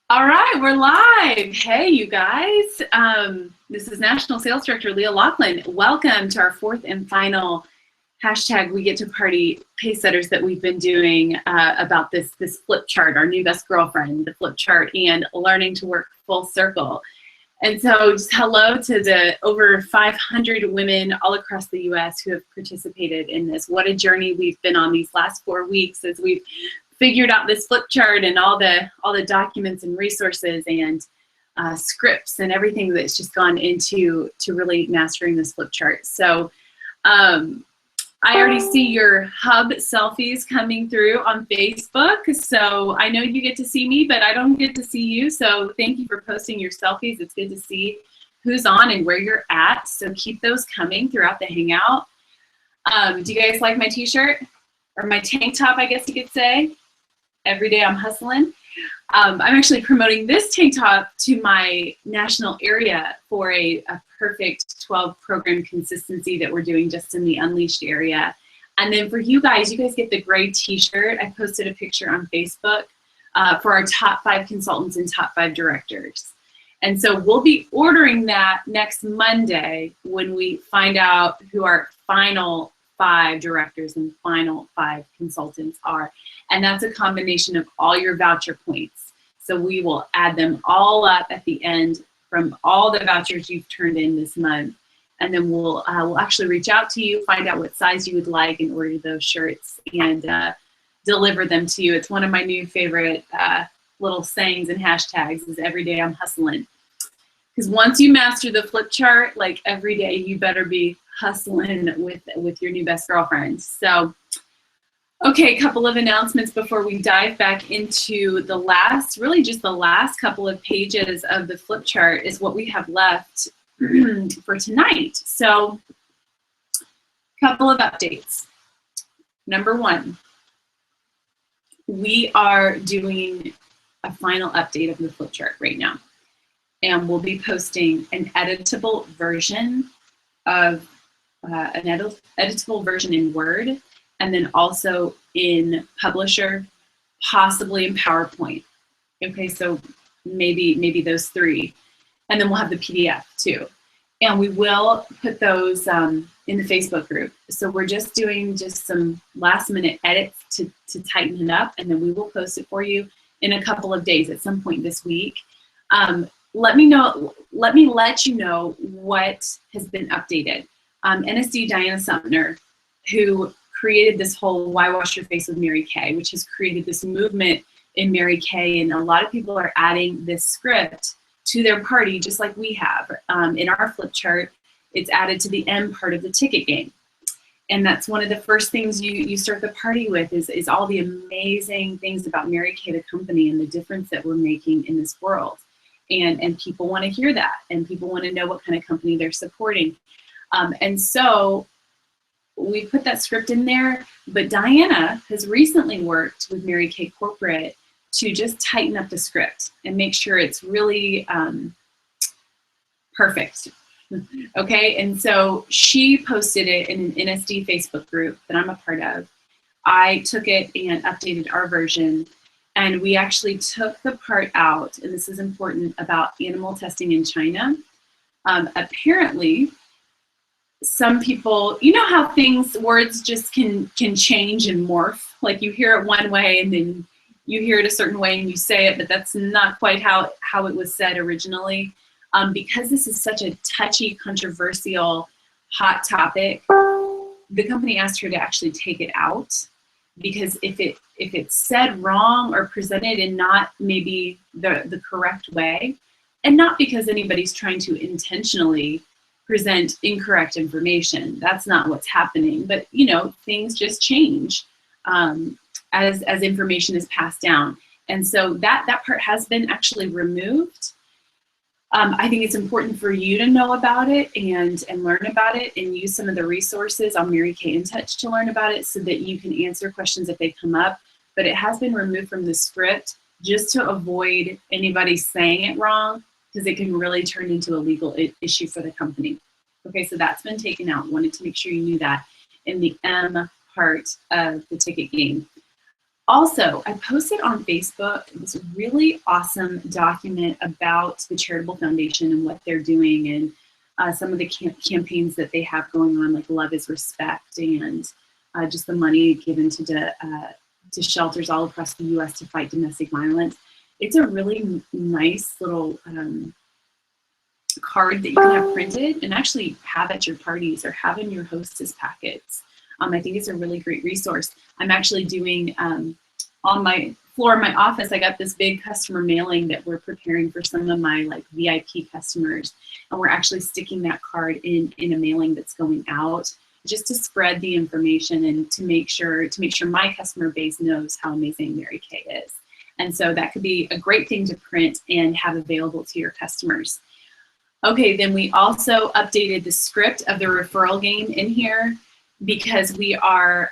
All right, we're live. Hey, you guys. This is National Sales Director Leah Laughlin. Welcome to our fourth and final hashtag We Get to Party Pacesetters that we've been doing about this flip chart, our new best girlfriend, the flip chart, and learning to work full circle. And so just hello to the over 500 women all across the U.S. who have participated in this. What a journey we've been on these last 4 weeks as we've figured out this flip chart and all the documents and resources and scripts and everything that's just gone into really mastering this flip chart. So I already see your hub selfies coming through on Facebook. So I know you get to see me, but I don't get to see you. So thank you for posting your selfies. It's good to see who's on and where you're at. So keep those coming throughout the Hangout. Do you guys like my t-shirt or my tank top, I guess you could say? Every day I'm hustling. I'm actually promoting this tank top to my national area for a perfect 12 program consistency that we're doing just in the Unleashed area. And then for you guys get the gray t-shirt. I posted a picture on Facebook for our top 5 consultants and top 5 directors. And so we'll be ordering that next Monday when we find out who our final 5 directors and final 5 consultants are. And that's a combination of all your voucher points. So we will add them all up at the end from all the vouchers you've turned in this month. And then we'll actually reach out to you, find out what size you would like and order those shirts and deliver them to you. It's one of my new favorite little sayings and hashtags is every day I'm hustling. Because once you master the flip chart, like every day you better be hustling with your new best girlfriend. So, okay, a couple of announcements before we dive back into the last couple of pages of the flip chart is what we have left for tonight. So, a couple of updates. Number 1, we are doing a final update of the flip chart right now. And we'll be posting an editable version of editable version in Word, and then also in Publisher, possibly in PowerPoint. Okay, so maybe those 3, and then we'll have the PDF too. And we will put those in the Facebook group. So we're just doing some last-minute edits to tighten it up, and then we will post it for you in a couple of days at some point this week. Let me let you know what has been updated. NSD Diana Sumner, who created this whole Why Wash Your Face with Mary Kay, which has created this movement in Mary Kay, and a lot of people are adding this script to their party just like we have. In our flip chart, it's added to the M part of the ticket game. And that's one of the first things you start the party with is all the amazing things about Mary Kay, the company, and the difference that we're making in this world. And people want to hear that, and people want to know what kind of company they're supporting. And so we put that script in there, but Diana has recently worked with Mary Kay Corporate to just tighten up the script and make sure it's really perfect. Okay, and so she posted it in an NSD Facebook group that I'm a part of. I took it and updated our version. And we actually took the part out, and this is important, about animal testing in China. Apparently, some people, you know how words just can change and morph. Like you hear it one way and then you hear it a certain way and you say it, but that's not quite how it was said originally. Because this is such a touchy, controversial, hot topic, the company asked her to actually take it out. Because if it's said wrong or presented in not maybe the correct way, and not because anybody's trying to intentionally present incorrect information, that's not what's happening, but things just change as information is passed down. And so that part has been actually removed. I think it's important for you to know about it and learn about it and use some of the resources on Mary Kay in Touch to learn about it so that you can answer questions if they come up. But it has been removed from the script just to avoid anybody saying it wrong, because it can really turn into a legal issue for the company. Okay, so that's been taken out. Wanted to make sure you knew that in the M part of the ticket game. Also, I posted on Facebook this really awesome document about the charitable foundation and what they're doing, and some of the campaigns that they have going on, like Love is Respect, and just the money given to shelters all across the U.S. to fight domestic violence. It's a really nice little card that you can have printed and actually have at your parties or have in your hostess packets. I think it's a really great resource. I'm actually doing, on my floor of my office, I got this big customer mailing that we're preparing for some of my like VIP customers. And we're actually sticking that card in a mailing that's going out just to spread the information and to make sure my customer base knows how amazing Mary Kay is. And so that could be a great thing to print and have available to your customers. Okay, then we also updated the script of the referral game in here because we are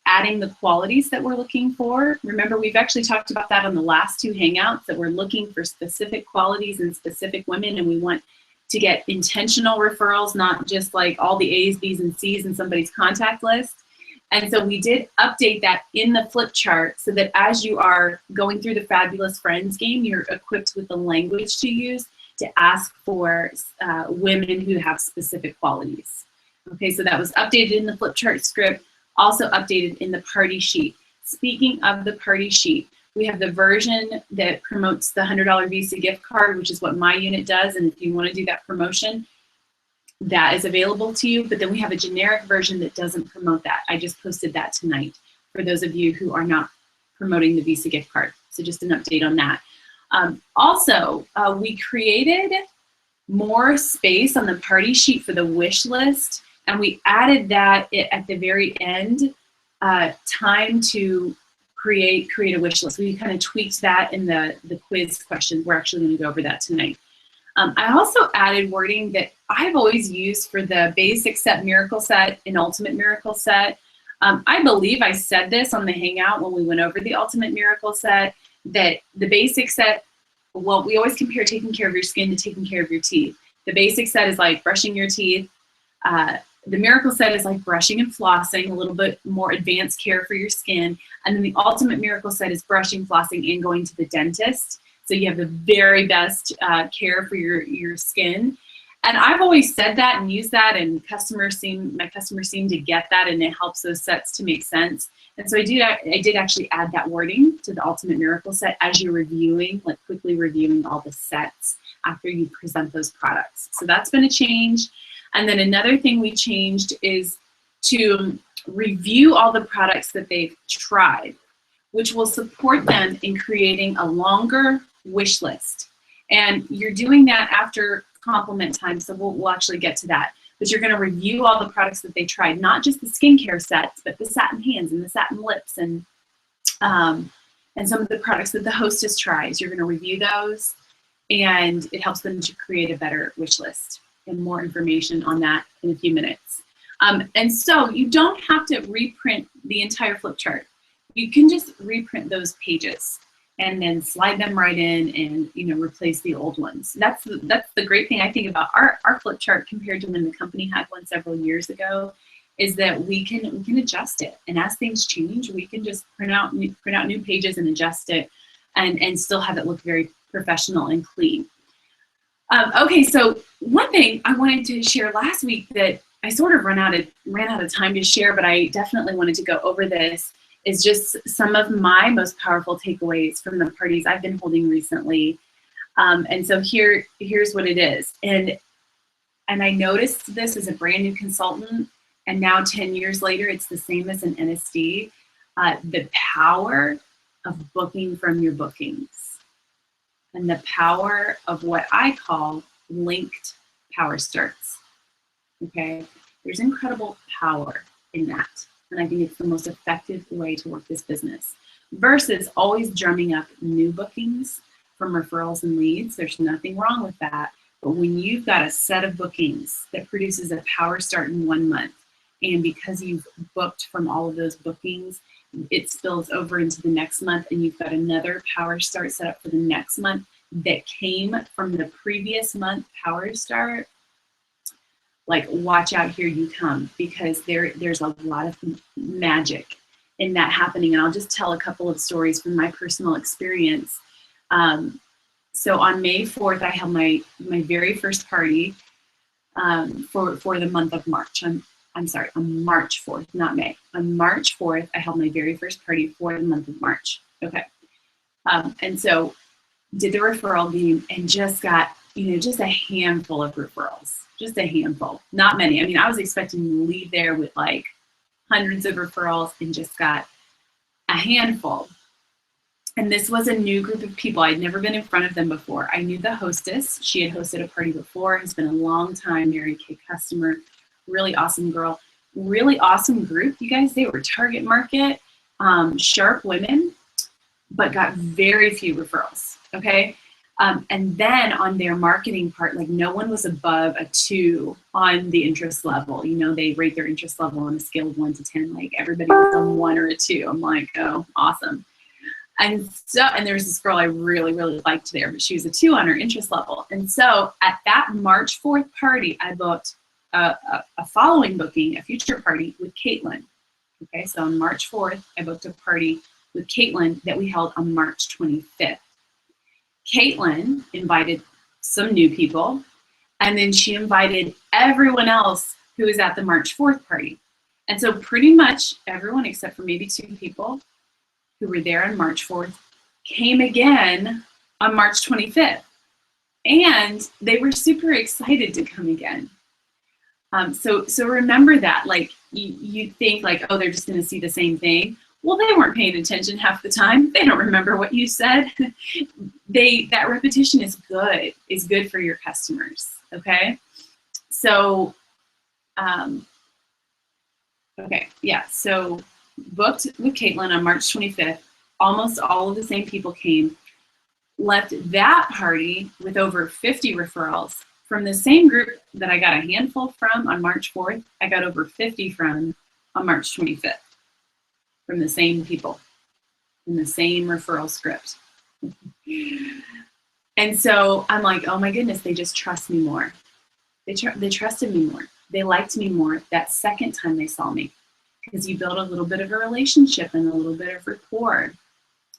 adding the qualities that we're looking for. Remember, we've actually talked about that on the last two Hangouts, that we're looking for specific qualities in specific women, and we want to get intentional referrals, not just like all the A's, B's, and C's in somebody's contact list. And so we did update that in the flip chart so that as you are going through the Fabulous Friends game, you're equipped with the language to use to ask for women who have specific qualities. Okay, so that was updated in the flip chart script, also updated in the party sheet. Speaking of the party sheet, we have the version that promotes the $100 Visa gift card, which is what my unit does, and if you want to do that promotion, that is available to you. But then we have a generic version that doesn't promote that. I just posted that tonight for those of you who are not promoting the Visa gift card. So just an update on that. Also, we created more space on the party sheet for the wish list, and we added that at the very end, time to create a wish list. We kind of tweaked that in the quiz question. We're actually going to go over that tonight. I also added wording that I've always used for the basic set miracle set and ultimate miracle set. I believe I said this on the Hangout when we went over the ultimate miracle set, that the basic set, well, we always compare taking care of your skin to taking care of your teeth. The basic set is like brushing your teeth. The miracle set is like brushing and flossing, a little bit more advanced care for your skin. And then the ultimate miracle set is brushing, flossing, and going to the dentist. So you have the very best care for your skin. And I've always said that and used that, and my customers seem to get that, and it helps those sets to make sense. And so I did actually add that wording to the ultimate miracle set as you're reviewing, like quickly reviewing all the sets after you present those products. So that's been a change. And then another thing we changed is to review all the products that they've tried, which will support them in creating a longer wish list. And you're doing that after compliment time, so we'll actually get to that. But you're going to review all the products that they tried, not just the skincare sets, but the satin hands and the satin lips and some of the products that the hostess tries. You're going to review those, and it helps them to create a better wish list. And more information on that in a few minutes. And so you don't have to reprint the entire flip chart. You can just reprint those pages and then slide them right in and replace the old ones. That's the great thing I think about our flip chart compared to when the company had one several years ago, is that we can adjust it, and as things change, we can just print out new pages and adjust it, and still have it look very professional and clean. Okay, so one thing I wanted to share last week that I sort of ran out of time to share, but I definitely wanted to go over this, is just some of my most powerful takeaways from the parties I've been holding recently. And so here's what it is. And I noticed this as a brand new consultant, and now 10 years later, it's the same as an NSD, the power of booking from your bookings. And the power of what I call linked power starts. Okay, there's incredible power in that. And I think it's the most effective way to work this business versus always drumming up new bookings from referrals and leads. There's nothing wrong with that. But when you've got a set of bookings that produces a power start in 1 month, and because you've booked from all of those bookings, it spills over into the next month, and you've got another power start set up for the next month that came from the previous month power start, like watch out, here you come, because there's a lot of magic in that happening. And I'll just tell a couple of stories from my personal experience. So on May 4th, I held my very first party for the month of March. I'm sorry, on March 4th, not May. On March 4th, I held my very first party for the month of March. Okay. And so did the referral game and just got, just a handful of referrals, just a handful, not many. I mean, I was expecting to leave there with like hundreds of referrals and just got a handful. And this was a new group of people. I'd never been in front of them before. I knew the hostess. She had hosted a party before, has been a long time Mary Kay customer, really awesome girl, really awesome group. You guys, they were target market, sharp women, but got very few referrals, okay? And then on their marketing part, like no one was above a 2 on the interest level. They rate their interest level on a scale of 1 to 10. Like everybody was on 1 or a 2. I'm like, oh, awesome. And there was this girl I really, really liked there, but she was a 2 on her interest level. And so at that March 4th party, I booked a following booking, a future party with Caitlin. Okay, so on March 4th, I booked a party with Caitlin that we held on March 25th. Caitlin invited some new people, and then she invited everyone else who was at the March 4th party. And so pretty much everyone except for maybe 2 people who were there on March 4th came again on March 25th. And they were super excited to come again. So remember that, like you think like, oh, they're just gonna see the same thing. Well, they weren't paying attention half the time. They don't remember what you said. That repetition is good for your customers, okay? So, so booked with Caitlin on March 25th. Almost all of the same people came. Left that party with over 50 referrals from the same group that I got a handful from on March 4th. I got over 50 from on March 25th. From the same people, in the same referral script. And so I'm like, oh my goodness, they just trust me more. They trusted me more. They liked me more that second time they saw me, because you build a little bit of a relationship and a little bit of rapport.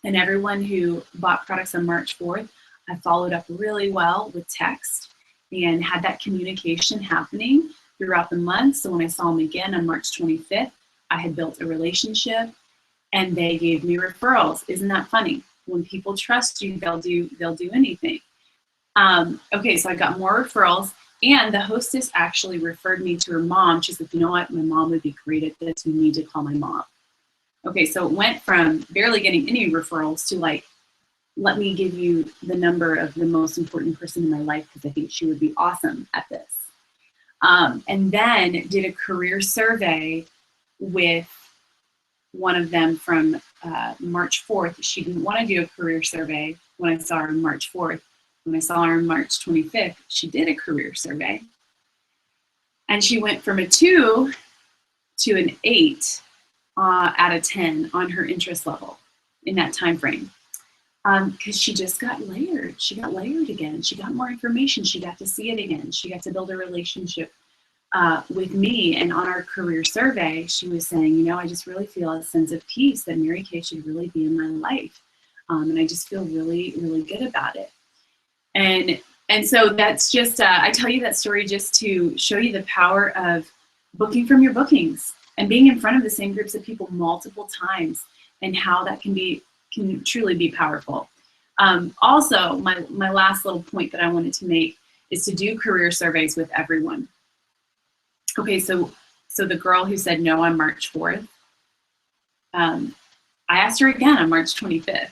And everyone who bought products on March 4th, I followed up really well with text and had that communication happening throughout the month. So when I saw them again on March 25th, I had built a relationship and they gave me referrals. Isn't that funny? When people trust you, they'll do anything. Okay, so I got more referrals, and the hostess actually referred me to her mom. She said, you know what, my mom would be great at this. You need to call my mom. Okay, so it went from barely getting any referrals to like, let me give you the number of the most important person in my life because I think she would be awesome at this. And then did a career survey with one of them from March 4th. She didn't want to do a career survey when I saw her on March 4th. When I saw her on March 25th, she did a career survey. And she went from a 2 to an 8 out of 10 on her interest level in that time frame. Because she just got layered. She got layered again. She got more information. She got to see it again. She got to build a relationship with me. And on our career survey, she was saying, I just really feel a sense of peace that Mary Kay should really be in my life. And I just feel really, really good about it. And so that's just, I tell you that story just to show you the power of booking from your bookings and being in front of the same groups of people multiple times, and how that can truly be powerful. Also, my last little point that I wanted to make is to do career surveys with everyone. Okay, so the girl who said no on March 4th, I asked her again on March 25th.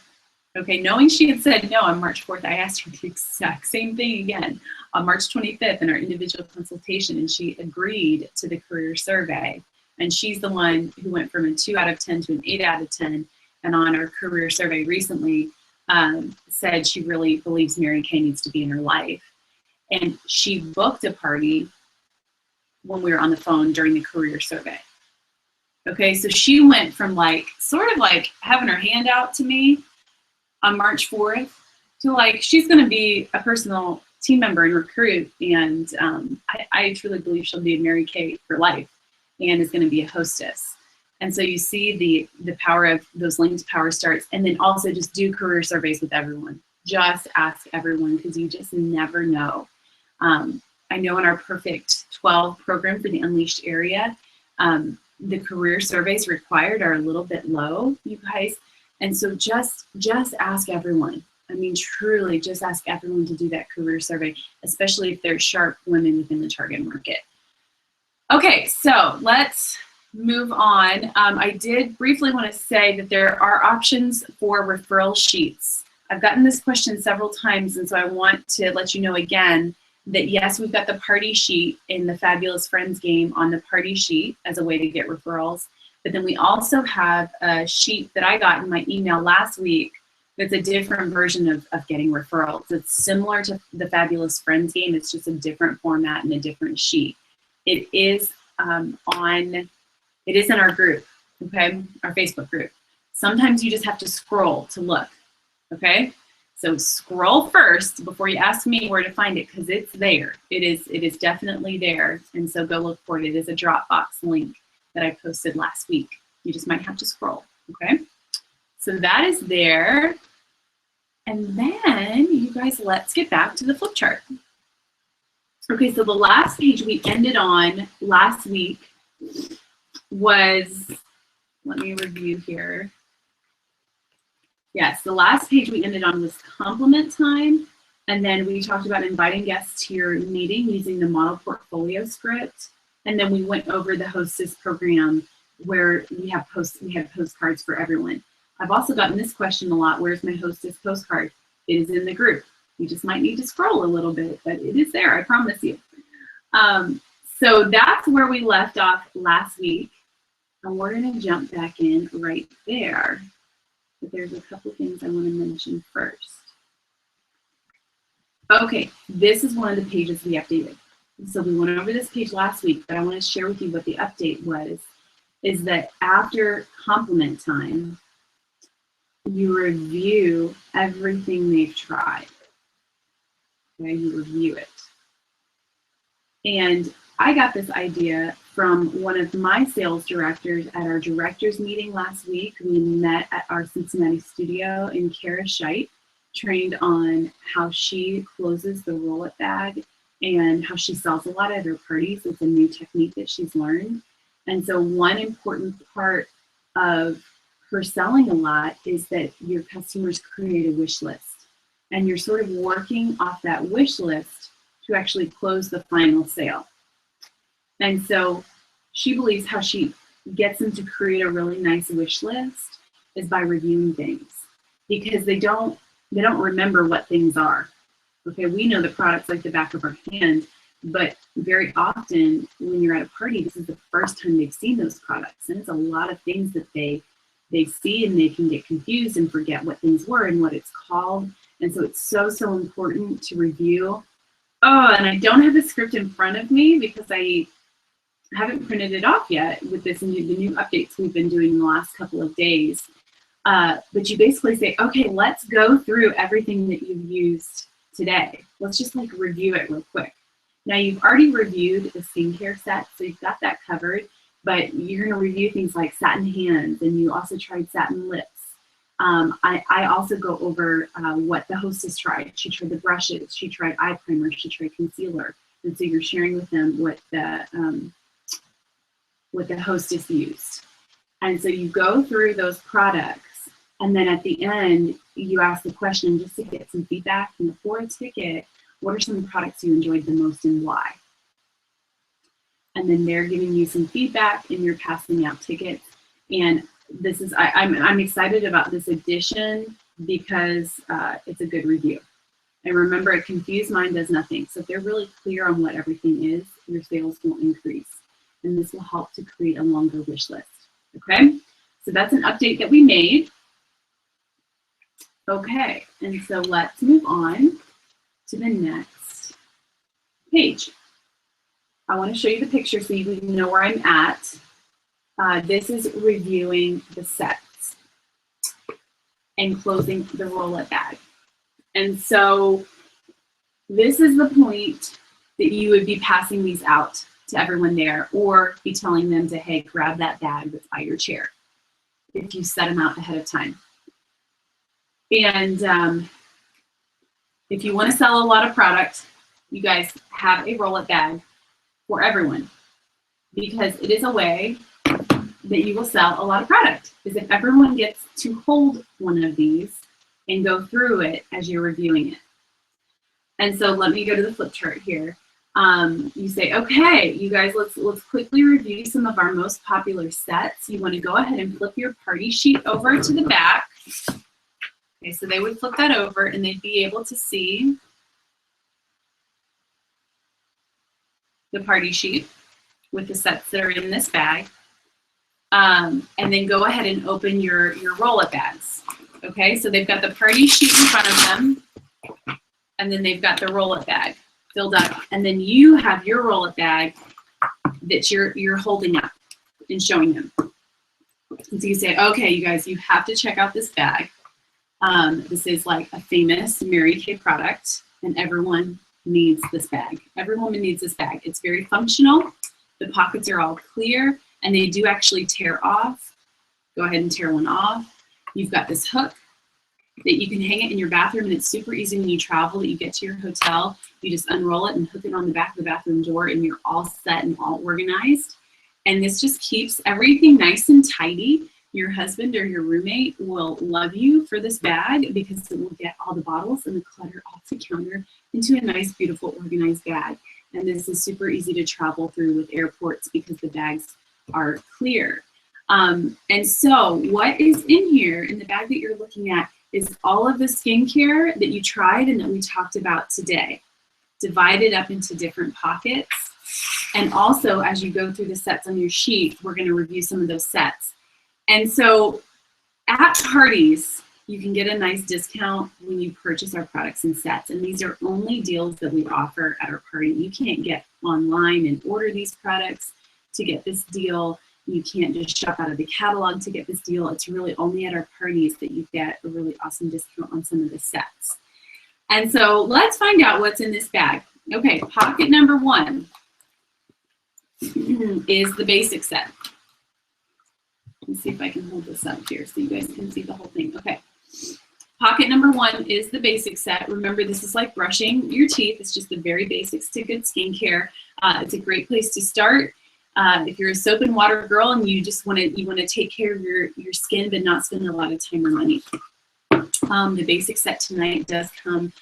Okay, knowing she had said no on March 4th, I asked her the exact same thing again on March 25th in our individual consultation, and she agreed to the career survey. And she's the one who went from a 2 out of 10 to an 8 out of 10. And on our career survey recently, said she really believes Mary Kay needs to be in her life. And she booked a party when we were on the phone during the career survey. Okay, so she went from sort of like having her hand out to me on March 4th to like, she's going to be a personal team member and recruit. And I truly believe she'll be a Mary Kay for life and is going to be a hostess. And so you see the power of those linked power starts, and then also just do career surveys with everyone. Just ask everyone, because you just never know. I know in our Perfect 12 program for the Unleashed area, the career surveys required are a little bit low, you guys. And so just ask everyone. I mean, truly, just ask everyone to do that career survey, especially if they're sharp women within the target market. Okay, so let's move on. I did briefly want to say that there are options for referral sheets. I've gotten this question several times, and so I want to let you know again that yes, we've got the party sheet in the Fabulous Friends game on the party sheet as a way to get referrals. But then we also have a sheet that I got in my email last week that's a different version of getting referrals. It's similar to the Fabulous Friends game. It's just a different format and a different sheet. It is it is in our group, okay, our Facebook group. Sometimes you just have to scroll to look, okay? So scroll first before you ask me where to find it, because it's there. It is definitely there, and so go look for it. It is a Dropbox link that I posted last week. You just might have to scroll, okay? So that is there. And then, you guys, let's get back to the flip chart. Okay, so the last page we ended on last week was, let me review here. Yes, the last page we ended on was compliment time. And then we talked about inviting guests to your meeting using the model portfolio script. And then we went over the hostess program where we had postcards for everyone. I've also gotten this question a lot: where's my hostess postcard? It is in the group. You just might need to scroll a little bit, but it is there, I promise you. So that's where we left off last week. And we're gonna jump back in right there. But there's a couple things I wanna mention first. Okay, this is one of the pages we updated. So we went over this page last week, but I wanna share with you what the update was, is that after compliment time, you review everything they've tried. Okay, you review it. And I got this idea from one of my sales directors at our directors meeting last week. We met at our Cincinnati studio, and Kara Scheit trained on how she closes the roll-up bag and how she sells a lot at her parties. It's a new technique that she's learned. And so one important part of her selling a lot is that your customers create a wish list, and you're sort of working off that wish list to actually close the final sale. And so she believes how she gets them to create a really nice wish list is by reviewing things, because they don't remember what things are. Okay, we know the products like the back of our hand, but very often when you're at a party, this is the first time they've seen those products, and it's a lot of things that they see, and they can get confused and forget what things were and what it's called. And so it's so important to review. Oh, and I don't have the script in front of me because I haven't printed it off yet with the new updates we've been doing in the last couple of days. But you basically say, okay, let's go through everything that you've used today. Let's just like review it real quick. Now you've already reviewed the skincare set, so you've got that covered, but you're gonna review things like satin hands, and you also tried satin lips. I also go over what the hostess tried. She tried the brushes, she tried eye primer, she tried concealer. And so you're sharing with them what the hostess used. And so you go through those products, and then at the end, you ask the question just to get some feedback. And for a ticket, what are some products you enjoyed the most and why? And then they're giving you some feedback, and you're passing out tickets. And this is, I'm excited about this edition because it's a good review. And remember, a confused mind does nothing. So if they're really clear on what everything is, your sales will increase. And this will help to create a longer wish list. Okay, so that's an update that we made. Okay, and so let's move on to the next page. I want to show you the picture so you know where I'm at. This is reviewing the sets and closing the roll-up bag. And so this is the point that you would be passing these out to everyone there, or be telling them to, hey, grab that bag that's by your chair if you set them out ahead of time. And if you want to sell a lot of product, you guys have a roll-up bag for everyone, because it is a way that you will sell a lot of product, is if everyone gets to hold one of these and go through it as you're reviewing it. And so let me go to the flip chart here. You say, okay, you guys, let's quickly review some of our most popular sets. You want to go ahead and flip your party sheet over to the back. Okay, so they would flip that over and they'd be able to see the party sheet with the sets that are in this bag. And then go ahead and open your roll-up bags. Okay, so they've got the party sheet in front of them, and then they've got the roll-up bag filled up, and then you have your roll-up bag that you're holding up and showing them. And so you say, okay, you guys, you have to check out this bag. This is like a famous Mary Kay product, and everyone needs this bag. Every woman needs this bag. It's very functional. The pockets are all clear, and they do actually tear off. Go ahead and tear one off. You've got this hook that you can hang it in your bathroom, and it's super easy when you travel, that you get to your hotel, you just unroll it and hook it on the back of the bathroom door, and you're all set and all organized. And this just keeps everything nice and tidy. Your husband or your roommate will love you for this bag, because it will get all the bottles and the clutter off the counter into a nice, beautiful, organized bag. And this is super easy to travel through with airports because the bags are clear. And so what is in here in the bag that you're looking at is all of the skincare that you tried and that we talked about today, divided up into different pockets. And also, as you go through the sets on your sheet, we're going to review some of those sets. And so at parties, you can get a nice discount when you purchase our products and sets. And these are only deals that we offer at our party. You can't get online and order these products to get this deal. You can't just shop out of the catalog to get this deal. It's really only at our parties that you get a really awesome discount on some of the sets. And so let's find out what's in this bag. Okay, pocket number 1 is the basic set. Let's see if I can hold this up here so you guys can see the whole thing. Okay, pocket number 1 is the basic set. Remember, this is like brushing your teeth. It's just the very basics to good skincare. It's a great place to start. If you're a soap and water girl and you just want to take care of your skin but not spend a lot of time or money, the basic set tonight does come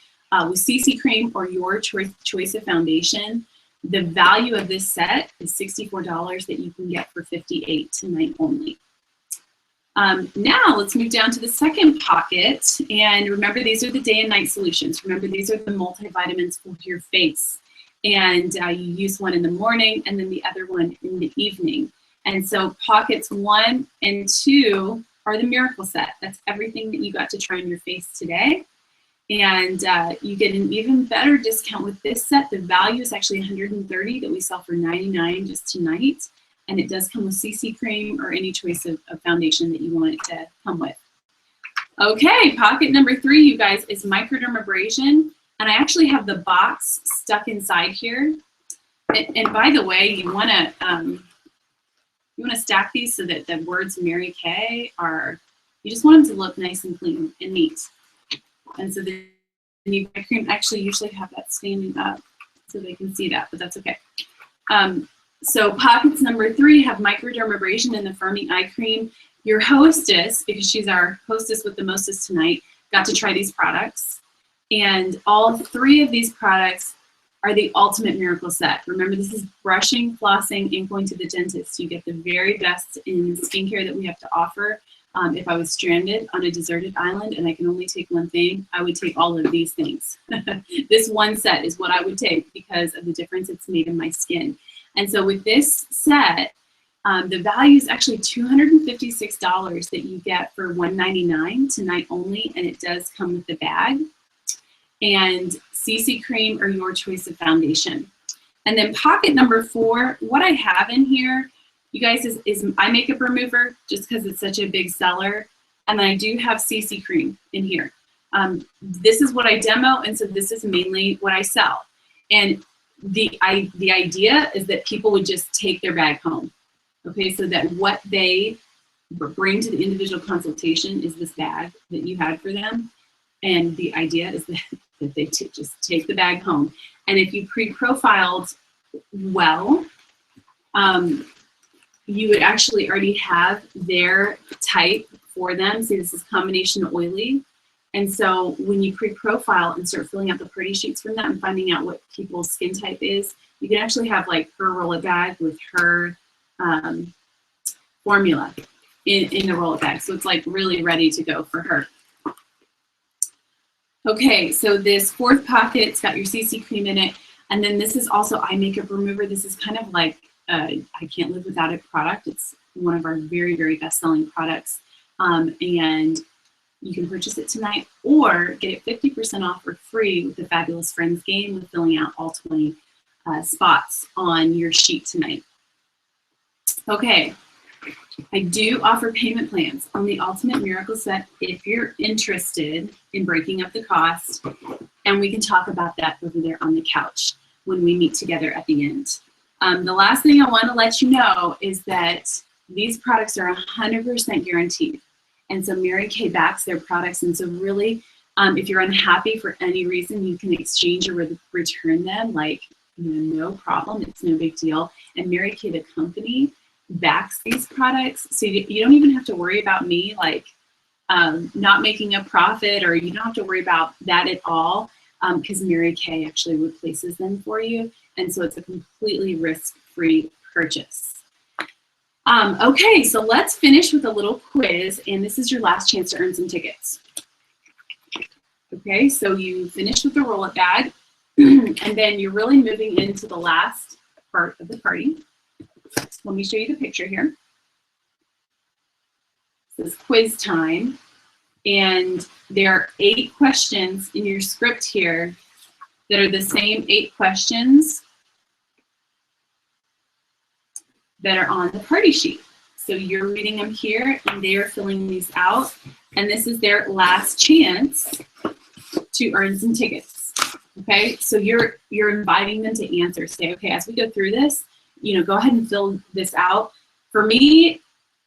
with CC cream or your choice of foundation. The value of this set is $64 that you can get for $58 tonight only. Now let's move down to the second pocket, and remember, these are the day and night solutions. Remember, these are the multivitamins for your face. And you use one in the morning and then the other one in the evening. And so pockets 1 and 2 are the miracle set. That's everything that you got to try on your face today. And you get an even better discount with this set. The value is actually $130 that we sell for $99 just tonight. And it does come with CC cream or any choice of foundation that you want it to come with. Okay, pocket number 3, you guys, is microdermabrasion. And I actually have the box stuck inside here. And by the way, you want to stack these so that the words Mary Kay are, you just want them to look nice and clean and neat. And so the new cream, actually usually have that standing up so they can see that, but that's okay. So pockets number 3 have microdermabrasion and the firming eye cream. Your hostess, because she's our hostess with the mostest tonight, got to try these products. And all 3 of these products are the ultimate miracle set. Remember, this is brushing, flossing, and going to the dentist. You get the very best in skincare that we have to offer. If I was stranded on a deserted island and I can only take one thing, I would take all of these things. This one set is what I would take because of the difference it's made in my skin. And so with this set, the value is actually $256 that you get for $199 tonight only, and it does come with the bag and CC cream or your choice of foundation. And then pocket number 4, what I have in here, you guys, is eye makeup remover, just because it's such a big seller. And then I do have CC cream in here. This is what I demo, and so this is mainly what I sell. And the idea is that people would just take their bag home. Okay, so that what they bring to the individual consultation is this bag that you had for them. And the idea is that they just take the bag home. And if you pre-profiled well, you would actually already have their type for them. Say this is combination oily. And so when you pre-profile and start filling out the party sheets from that and finding out what people's skin type is, you can actually have like her roll-it bag with her formula in the roll-it bag. So it's like really ready to go for her. Okay, so this fourth pocket's got your CC cream in it. And then this is also eye makeup remover. This is kind of like I can't live without it product. It's one of our very, very best-selling products. And you can purchase it tonight or get it 50% off for free with the Fabulous Friends game with filling out all 20 spots on your sheet tonight. Okay, I do offer payment plans on the Ultimate Miracle Set if you're interested in breaking up the cost, and we can talk about that over there on the couch when we meet together at the end. The last thing I want to let you know is that these products are 100% guaranteed. And so Mary Kay backs their products. And so really, if you're unhappy for any reason, you can exchange or return them, like, no problem. It's no big deal. And Mary Kay, the company, backs these products. So you don't even have to worry about me, like, not making a profit, or you don't have to worry about that at all, because Mary Kay actually replaces them for you. And so it's a completely risk-free purchase. Okay, so let's finish with a little quiz, and this is your last chance to earn some tickets. Okay, so you finished with the roll-it bag, and then you're really moving into the last part of the party. Let me show you the picture here. This is quiz time, and there are 8 questions in your script here that are the same 8 questions that are on the party sheet. So you're reading them here, and they are filling these out, and this is their last chance to earn some tickets. Okay, so you're inviting them to answer. Say, okay, as we go through this, go ahead and fill this out. For me,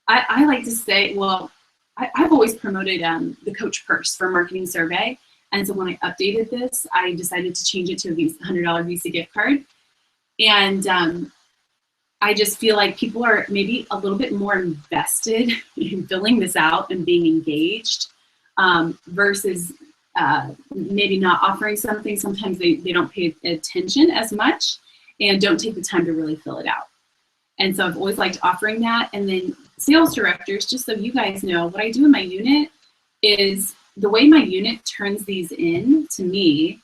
I like to say, well, I've always promoted the Coach Purse for Marketing Survey, and so when I updated this, I decided to change it to a $100 Visa gift card, and I just feel like people are maybe a little bit more invested in filling this out and being engaged versus maybe not offering something. Sometimes they don't pay attention as much and don't take the time to really fill it out. And so I've always liked offering that. And then sales directors, just so you guys know, what I do in my unit is the way my unit turns these in to me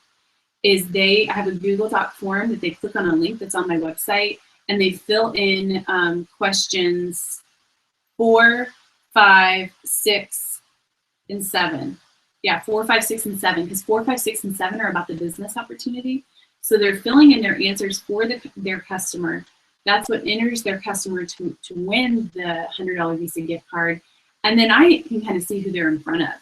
is I have a Google Doc form that they click on a link that's on my website, and they fill in questions 4, 5, 6, and 7. Yeah, 4, 5, 6, and 7, because 4, 5, 6, and 7 are about the business opportunity. So they're filling in their answers for their customer. That's what enters their customer to win the $100 Visa gift card. And then I can kind of see who they're in front of.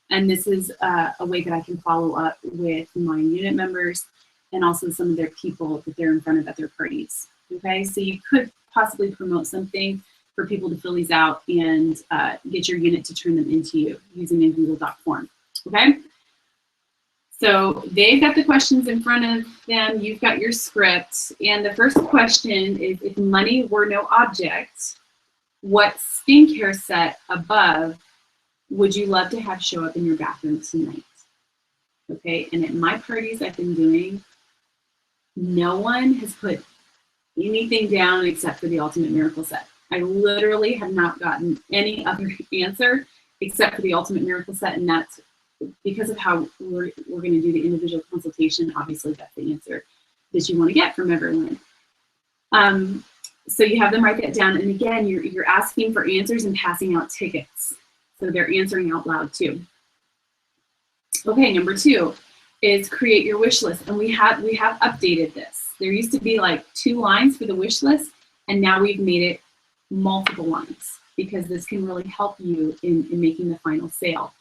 And this is a way that I can follow up with my unit members and also some of their people that they're in front of at their parties. Okay, so you could possibly promote something for people to fill these out and get your unit to turn them into you using a Google Doc form. Okay, so they've got the questions in front of them, you've got your script, and the first question is, if money were no object, what skincare set above would you love to have show up in your bathroom tonight? Okay, and at my parties I've been doing, no one has put anything down except for the Ultimate Miracle Set. I literally have not gotten any other answer except for the Ultimate Miracle Set, and that's because of how we're going to do the individual consultation. Obviously, that's the answer that you want to get from everyone. So you have them write that down, and again, you're asking for answers and passing out tickets. So they're answering out loud too. Okay, number 2 is create your wish list, and we have updated this. There used to be like 2 lines for the wish list, and now we've made it multiple lines because this can really help you in making the final sale.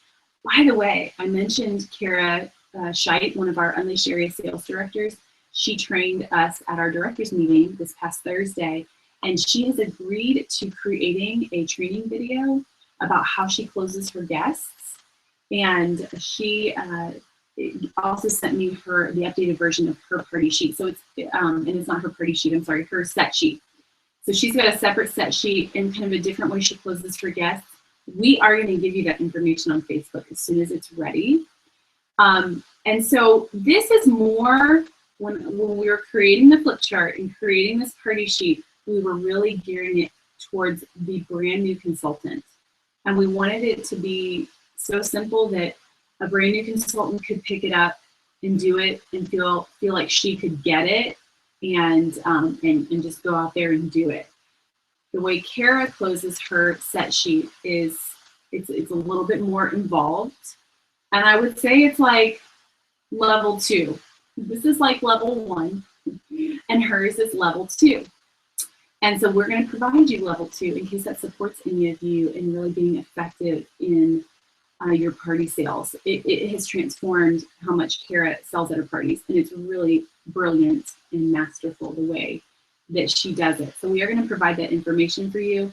By the way, I mentioned Kara Scheit, one of our Unleashed Area sales directors. She trained us at our directors meeting this past Thursday, and she has agreed to creating a training video about how she closes her guests. And she also sent me the updated version of her party sheet. So it's, and it's not her party sheet, I'm sorry, her set sheet. So she's got a separate set sheet and kind of a different way she closes her guests. We are going to give you that information on Facebook as soon as it's ready. And so this is more, when we were creating the flip chart and creating this party sheet, we were really gearing it towards the brand new consultant. And we wanted it to be so simple that a brand new consultant could pick it up and do it and feel like she could get it and just go out there and do it. The way Kara closes her set sheet is it's a little bit more involved. And I would say it's like level 2. This is like level 1 and hers is level 2. And so we're going to provide you level 2 in case that supports any of you in really being effective in your party sales. It has transformed how much Kara sells at her parties, and it's really brilliant and masterful the way that she does it. So we are going to provide that information for you.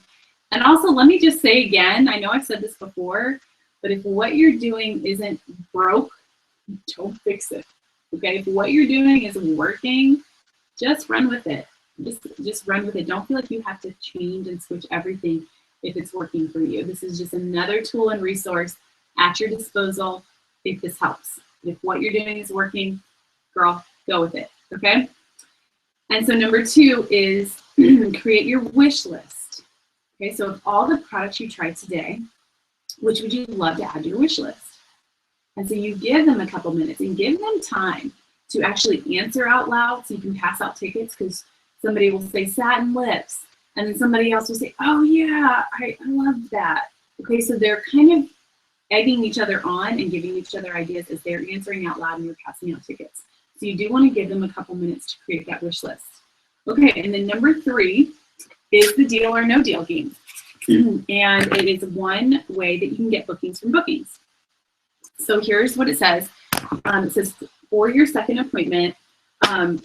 And also, let me just say again, I know I've said this before, but if what you're doing isn't broke, don't fix it. Okay, if what you're doing is working, just run with it. Just run with it. Don't feel like you have to change and switch everything if it's working for you. This is just another tool and resource at your disposal if this helps. If what you're doing is working, girl, go with it, okay? And so number 2 is create your wish list. Okay, so of all the products you tried today, which would you love to add to your wish list? And so you give them a couple minutes and give them time to actually answer out loud so you can pass out tickets, because somebody will say satin lips and then somebody else will say, oh yeah, I love that. Okay, so they're kind of egging each other on and giving each other ideas as they're answering out loud and you're passing out tickets. So you do want to give them a couple minutes to create that wish list. Okay, and then number 3 is the deal or no deal game. And it is one way that you can get bookings from bookings. So here's what it says. It says for your second appointment,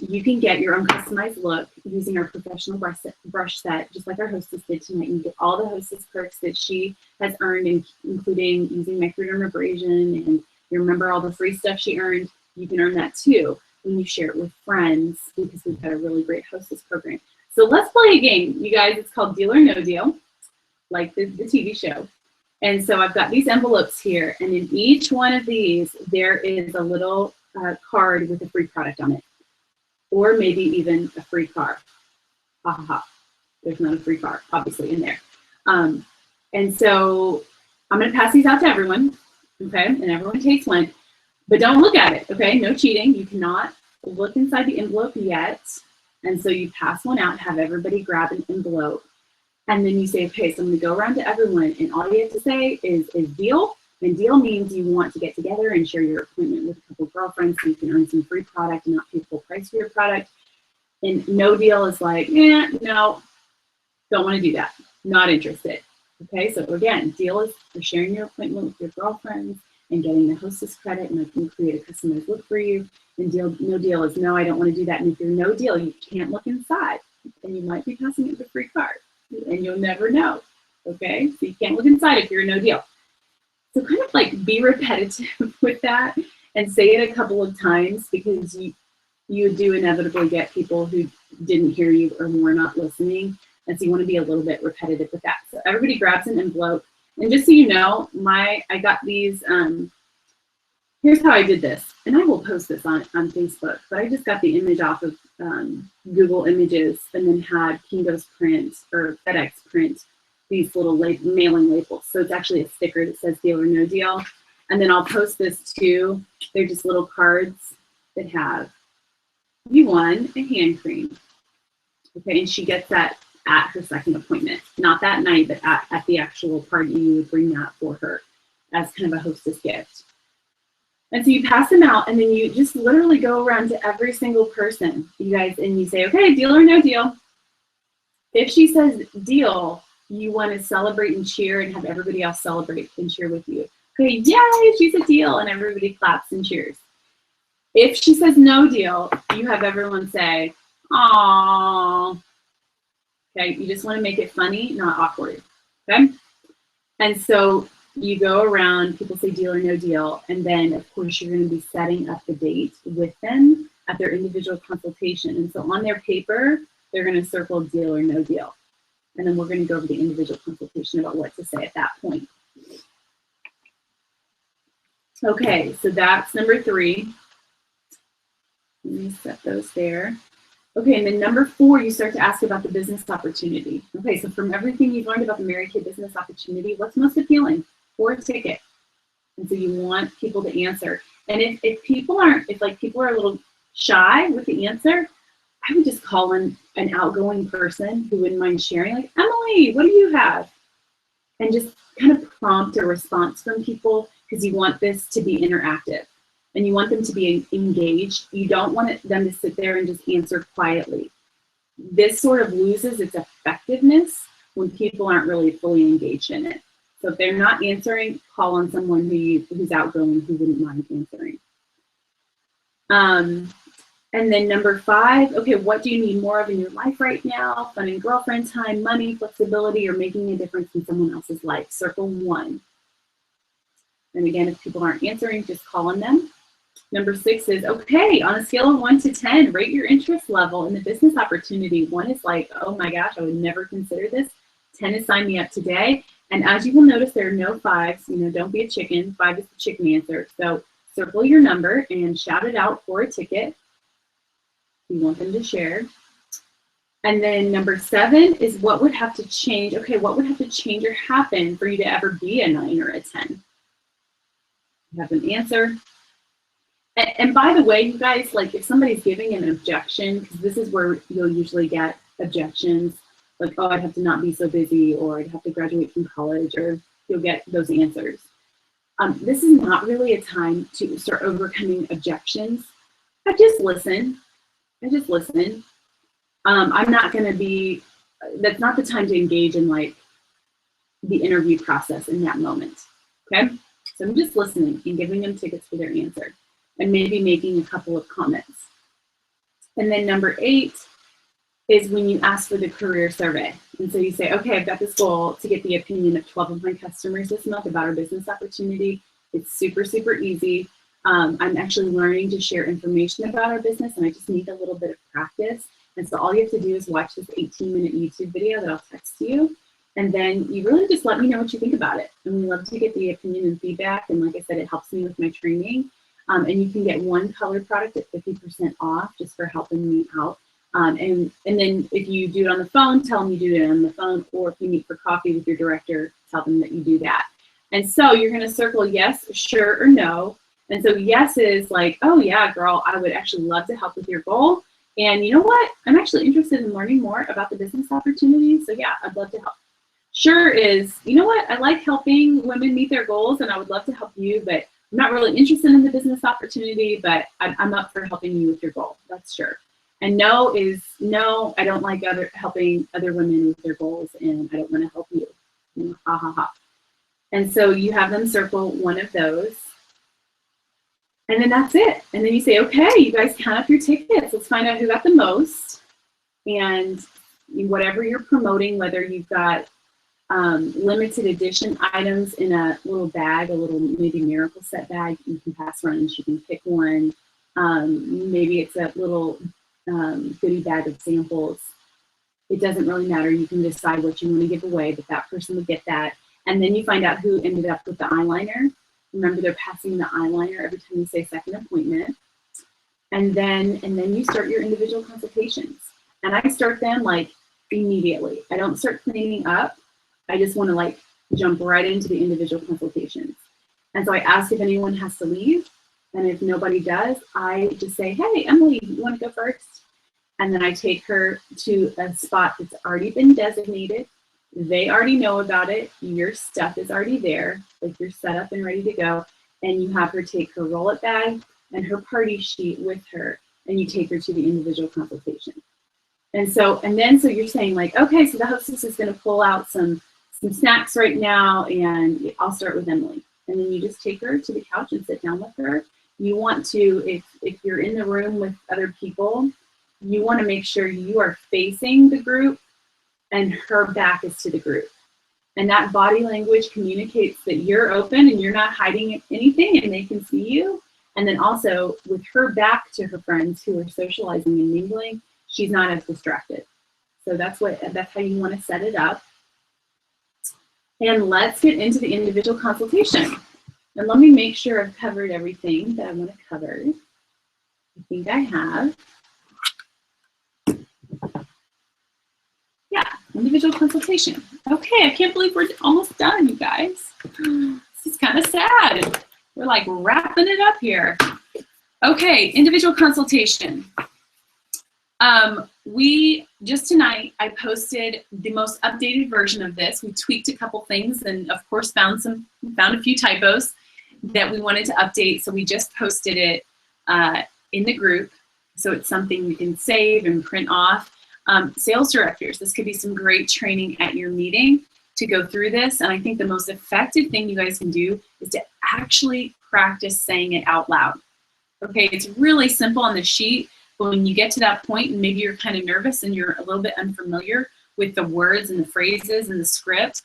you can get your own customized look using our professional brush set, just like our hostess did tonight. You get all the hostess perks that she has earned, including using microdermabrasion, and you remember all the free stuff she earned. You can earn that too when you share it with friends, because we've got a really great hostess program. So let's play a game, you guys. It's called Deal or No Deal, like the TV show. And so I've got these envelopes here, and in each one of these, there is a little card with a free product on it, or maybe even a free car. Ha ha ha. There's not a free car, obviously, in there. And so I'm going to pass these out to everyone, okay? And everyone takes one, but don't look at it, okay? No cheating. You cannot look inside the envelope yet. And so you pass one out, have everybody grab an envelope, and then you say, okay, so I'm going to go around to everyone, and all you have to say is deal. And deal means you want to get together and share your appointment with a couple of girlfriends so you can earn some free product and not pay full price for your product. And no deal is like, no, don't want to do that. Not interested. Okay, so again, deal is for sharing your appointment with your girlfriends and getting the hostess credit, and I can create a customized look for you. And no deal is no, I don't want to do that. And if you're no deal, you can't look inside, and you might be passing it with a free card, and you'll never know. Okay, so you can't look inside if you're a no deal. So kind of like be repetitive with that and say it a couple of times, because you do inevitably get people who didn't hear you or were not listening. And so you want to be a little bit repetitive with that. So everybody grabs an envelope. And just so you know, I got these, here's how I did this. And I will post this on Facebook, but I just got the image off of Google Images and then had Kinko's print or FedEx print these little mailing labels. So it's actually a sticker that says deal or no deal. And then I'll post this too. They're just little cards that have, you won a hand cream. Okay, and she gets that at her second appointment. Not that night, but at the actual party, you would bring that for her as kind of a hostess gift. And so you pass them out, and then you just literally go around to every single person, you guys, and you say, okay, deal or no deal. If she says deal, you want to celebrate and cheer and have everybody else celebrate and cheer with you. Okay, yay, she's a deal, and everybody claps and cheers. If she says no deal, you have everyone say, "Aww." Okay, you just want to make it funny, not awkward. Okay, and so you go around, people say deal or no deal, and then of course you're going to be setting up the date with them at their individual consultation. And so on their paper, they're going to circle deal or no deal. And then we're going to go over the individual consultation about what to say at that point. Okay, so that's number 3. Let me set those there. Okay, and then number 4, you start to ask about the business opportunity. Okay, so from everything you've learned about the Mary Kay business opportunity, what's most appealing for a ticket? And so you want people to answer. And if people are a little shy with the answer, I would just call in an outgoing person who wouldn't mind sharing, like, Emily, what do you have? And just kind of prompt a response from people, because you want this to be interactive and you want them to be engaged. You don't want them to sit there and just answer quietly. This sort of loses its effectiveness when people aren't really fully engaged in it. So if they're not answering, call on someone who's outgoing, who wouldn't mind answering. And then number 5, okay, what do you need more of in your life right now? Fun and girlfriend time, money, flexibility, or making a difference in someone else's life. Circle 1. And again, if people aren't answering, just call on them. Number 6 is, okay, on a scale of 1 to 10, rate your interest level in the business opportunity. 1 is like, oh my gosh, I would never consider this. 10 is sign me up today. And as you will notice, there are no 5s. You know, don't be a chicken. 5 is the chicken answer. So circle your number and shout it out for a ticket. You want them to share. And then number 7 is, what would have to change? Okay, what would have to change or happen for you to ever be a 9 or a 10? You have an answer. And by the way, you guys, like if somebody's giving an objection, because this is where you'll usually get objections, like, oh, I'd have to not be so busy, or I'd have to graduate from college, or you'll get those answers. This is not really a time to start overcoming objections. I just listen. I'm not going to be, that's not the time to engage in like the interview process in that moment. Okay. So I'm just listening and giving them tickets for their answer and maybe making a couple of comments. And then number 8 is when you ask for the career survey. And so you say, okay, I've got this goal to get the opinion of 12 of my customers this month about our business opportunity. It's super, super easy. I'm actually learning to share information about our business, and I just need a little bit of practice. And so all you have to do is watch this 18-minute YouTube video that I'll text to you. And then you really just let me know what you think about it. And we love to get the opinion and feedback. And like I said, it helps me with my training. And you can get one color product at 50% off just for helping me out. And then if you do it on the phone, tell them you do it on the phone. Or if you meet for coffee with your director, tell them that you do that. And so you're going to circle yes, sure, or no. And so yes is like, oh yeah, girl, I would actually love to help with your goal. And you know what? I'm actually interested in learning more about the business opportunity. So yeah, I'd love to help. Sure is, you know what? I like helping women meet their goals, and I would love to help you, but I'm not really interested in the business opportunity, but I'm up for helping you with your goal. That's sure. And no is, no, I don't like helping other women with their goals, and I don't want to help you. Ha ha ha. And so you have them circle one of those. And then that's it. And then you say, okay, you guys count up your tickets. Let's find out who got the most. And whatever you're promoting, whether you've got limited edition items in a little bag, a little maybe miracle set bag, you can pass around and she can pick one. Maybe it's a little goodie bag of samples. It doesn't really matter. You can decide what you want to give away, but that person would get that. And then you find out who ended up with the eyeliner. Remember, they're passing the eyeliner every time you say second appointment. And then you start your individual consultations. And I start them like immediately. I don't start cleaning up. I just want to like jump right into the individual consultations. And so I ask if anyone has to leave. And if nobody does, I just say, hey, Emily, you want to go first? And then I take her to a spot that's already been designated. They already know about it. Your stuff is already there. Like you're set up and ready to go. And you have her take her roll-up bag and her party sheet with her. And you take her to the individual consultation. And so you're saying like, okay, so the hostess is going to pull out some snacks right now, and I'll start with Emily. And then you just take her to the couch and sit down with her, You want to, if you're in the room with other people, you want to make sure you are facing the group and her back is to the group. And that body language communicates that you're open and you're not hiding anything and they can see you. And then also with her back to her friends who are socializing and mingling, she's not as distracted. So that's how you want to set it up. And let's get into the individual consultation. And let me make sure I've covered everything that I want to cover. I think I have. Yeah, individual consultation. Okay, I can't believe we're almost done, you guys. This is kind of sad. We're like wrapping it up here. Okay, individual consultation. Just tonight, I posted the most updated version of this. We tweaked a couple things and of course found a few typos that we wanted to update. So we just posted it in the group. So it's something you can save and print off. Sales directors, this could be some great training at your meeting to go through this. And I think the most effective thing you guys can do is to actually practice saying it out loud. Okay, it's really simple on the sheet, but when you get to that point and maybe you're kind of nervous and you're a little bit unfamiliar with the words and the phrases and the script,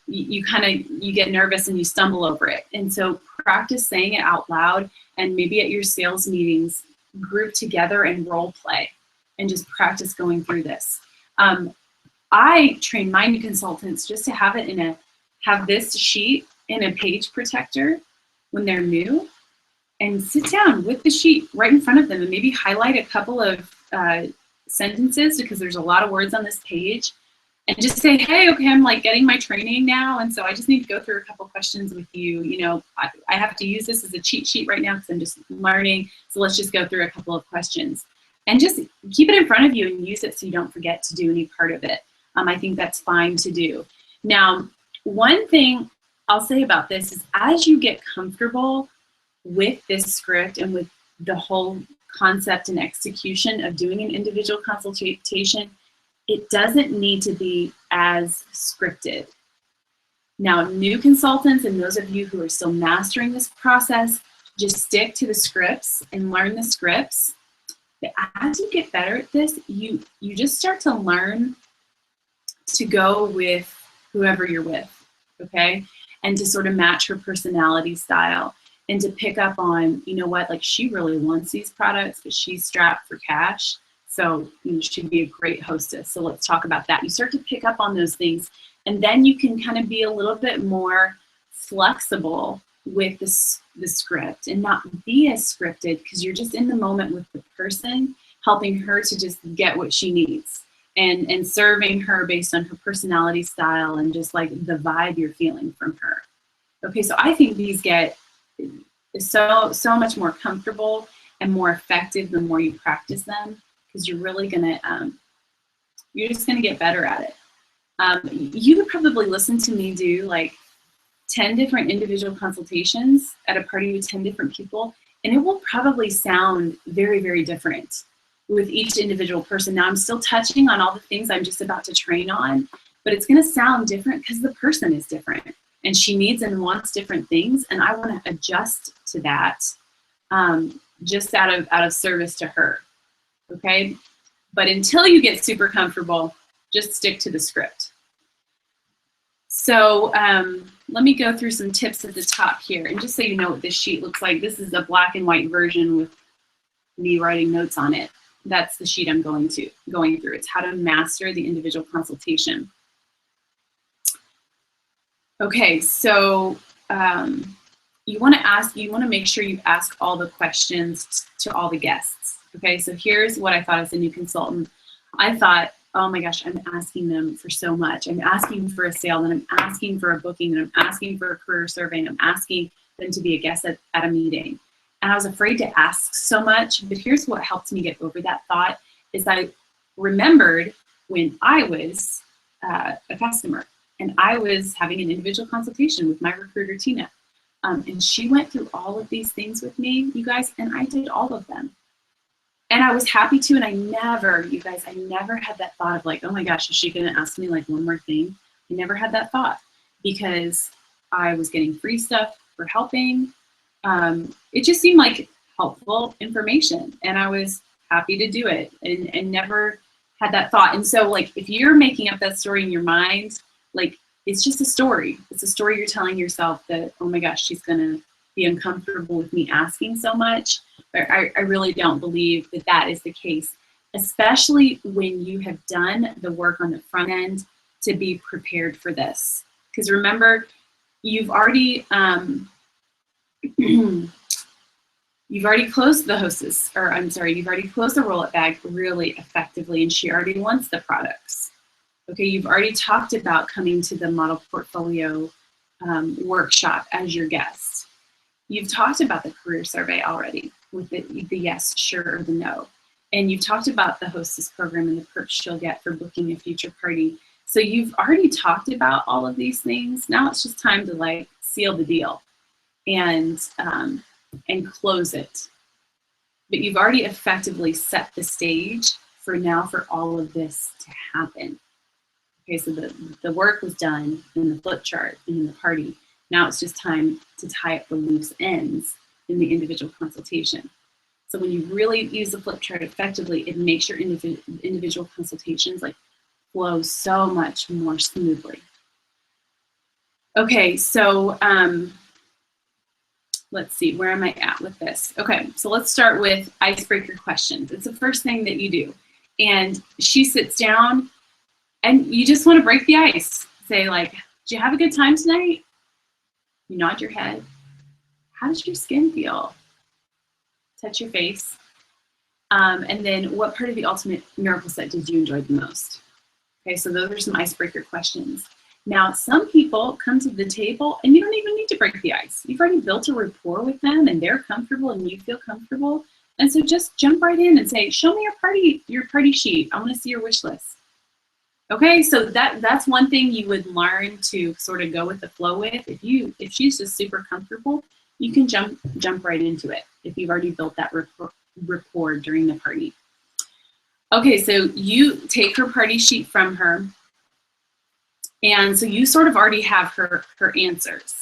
you get nervous and you stumble over it. And so practice saying it out loud, and maybe at your sales meetings, group together and role play and just practice going through this. I train my new consultants just to have it have this sheet in a page protector when they're new, and sit down with the sheet right in front of them and maybe highlight a couple of sentences, because there's a lot of words on this page, and just say, hey, okay, I'm like getting my training now, and so I just need to go through a couple questions with you. You know, I have to use this as a cheat sheet right now because I'm just learning, so let's just go through a couple of questions. And just keep it in front of you and use it so you don't forget to do any part of it. I think that's fine to do. Now, one thing I'll say about this is, as you get comfortable with this script and with the whole concept and execution of doing an individual consultation, it doesn't need to be as scripted. Now, new consultants and those of you who are still mastering this process, just stick to the scripts and learn the scripts. But as you get better at this, you just start to learn to go with whoever you're with, okay? And to sort of match her personality style, and to pick up on, you know what, like she really wants these products, but she's strapped for cash. So she'd be a great hostess. So let's talk about that. You start to pick up on those things, and then you can kind of be a little bit more flexible with the script and not be as scripted, because you're just in the moment with the person, helping her to just get what she needs, and serving her based on her personality style and just like the vibe you're feeling from her. Okay, so I think these get so much more comfortable and more effective the more you practice them, because you're really gonna you're just gonna get better at it. You could probably listen to me do like 10 different individual consultations at a party with 10 different people, and it will probably sound very, very different with each individual person. Now, I'm still touching on all the things I'm just about to train on, but it's going to sound different because the person is different and she needs and wants different things, and I want to adjust to that just out of service to her, okay? But until you get super comfortable, just stick to the script. So let me go through some tips at the top here. And just so you know what this sheet looks like, this is a black and white version with me writing notes on it. That's the sheet I'm going through. It's how to master the individual consultation. Okay, so you want to make sure you ask all the questions to all the guests. Okay, so here's what I thought as a new consultant. I thought, oh my gosh, I'm asking them for so much. I'm asking for a sale, and I'm asking for a booking, and I'm asking for a career survey, and I'm asking them to be a guest at a meeting. And I was afraid to ask so much, but here's what helped me get over that thought, is I remembered when I was a customer, and I was having an individual consultation with my recruiter, Tina. And she went through all of these things with me, you guys, and I did all of them. And I was happy to, and I never had that thought of like, oh my gosh, is she gonna ask me like one more thing? I never had that thought, because I was getting free stuff for helping. it just seemed like helpful information, and I was happy to do it, and never had that thought. And so, like, if you're making up that story in your mind, like, it's just a story. It's a story you're telling yourself that, oh my gosh, she's gonna be uncomfortable with me asking so much. But I really don't believe that that is the case, especially when you have done the work on the front end to be prepared for this. Because remember, you've already you've already closed the hostess, or I'm sorry, you've already closed the roll-up bag really effectively, and she already wants the products. Okay, you've already talked about coming to the model portfolio workshop as your guest. You've talked about the career survey already with the yes, sure, or the no. And you've talked about the hostess program and the perks she'll get for booking a future party. So you've already talked about all of these things. Now it's just time to, like, seal the deal and close it. But you've already effectively set the stage for all of this to happen. Okay, so the work was done in the flip chart and in the party. Now it's just time to tie up the loose ends in the individual consultation. So when you really use the flip chart effectively, it makes your individual consultations, like, flow so much more smoothly. Okay, so let's see, where am I at with this? Okay, so let's start with icebreaker questions. It's the first thing that you do. And she sits down, and you just want to break the ice. Say, like, did you have a good time tonight? You nod your head. How does your skin feel? Touch your face. And then, what part of the Ultimate Miracle Set did you enjoy the most? Okay, so those are some icebreaker questions. Now, some people come to the table and you don't even need to break the ice. You've already built a rapport with them and they're comfortable and you feel comfortable. And so just jump right in and say, show me your party sheet. I want to see your wish list. Okay, so that's one thing you would learn to sort of go with the flow with. If she's just super comfortable, you can jump right into it if you've already built that rapport during the party. Okay, so you take her party sheet from her, and so you sort of already have her answers.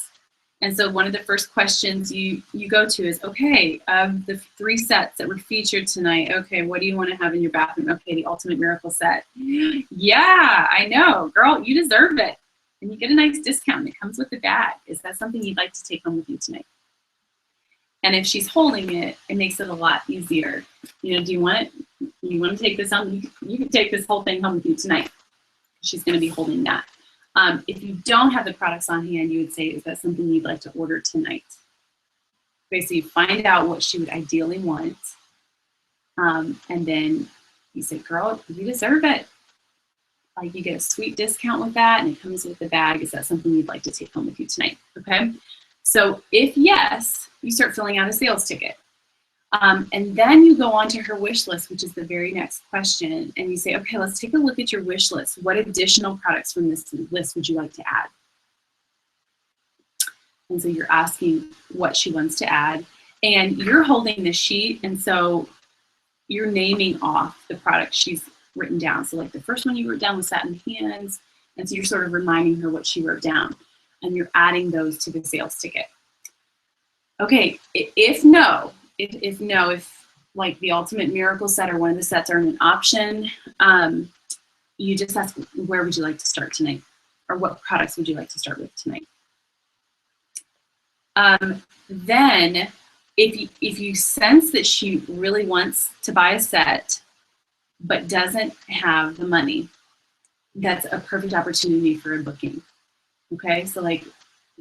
And so one of the first questions you go to is, okay, of the 3 sets that were featured tonight, okay, what do you want to have in your bathroom? Okay, the Ultimate Miracle Set. Yeah, I know, girl, you deserve it. And you get a nice discount. It comes with the bag. Is that something you'd like to take home with you tonight? And if she's holding it, it makes it a lot easier. You know, do you want to take this home? You can take this whole thing home with you tonight. She's going to be holding that. If you don't have the products on hand, you would say, is that something you'd like to order tonight? Okay, so you find out what she would ideally want. And then you say, girl, you deserve it. Like, you get a sweet discount with that, and it comes with the bag. Is that something you'd like to take home with you tonight? Okay, so if yes, you start filling out a sales ticket. And then you go on to her wish list, which is the very next question. And you say, okay, let's take a look at your wish list. What additional products from this list would you like to add? And so you're asking what she wants to add. And you're holding the sheet, and so you're naming off the products she's written down. So, like, the first one you wrote down was satin hands. And so you're sort of reminding her what she wrote down. And you're adding those to the sales ticket. Okay, if like the Ultimate Miracle Set or one of the sets aren't an option, you just ask, where would you like to start tonight? Or what products would you like to start with tonight? Then, if you sense that she really wants to buy a set, but doesn't have the money, that's a perfect opportunity for a booking. Okay, so, like,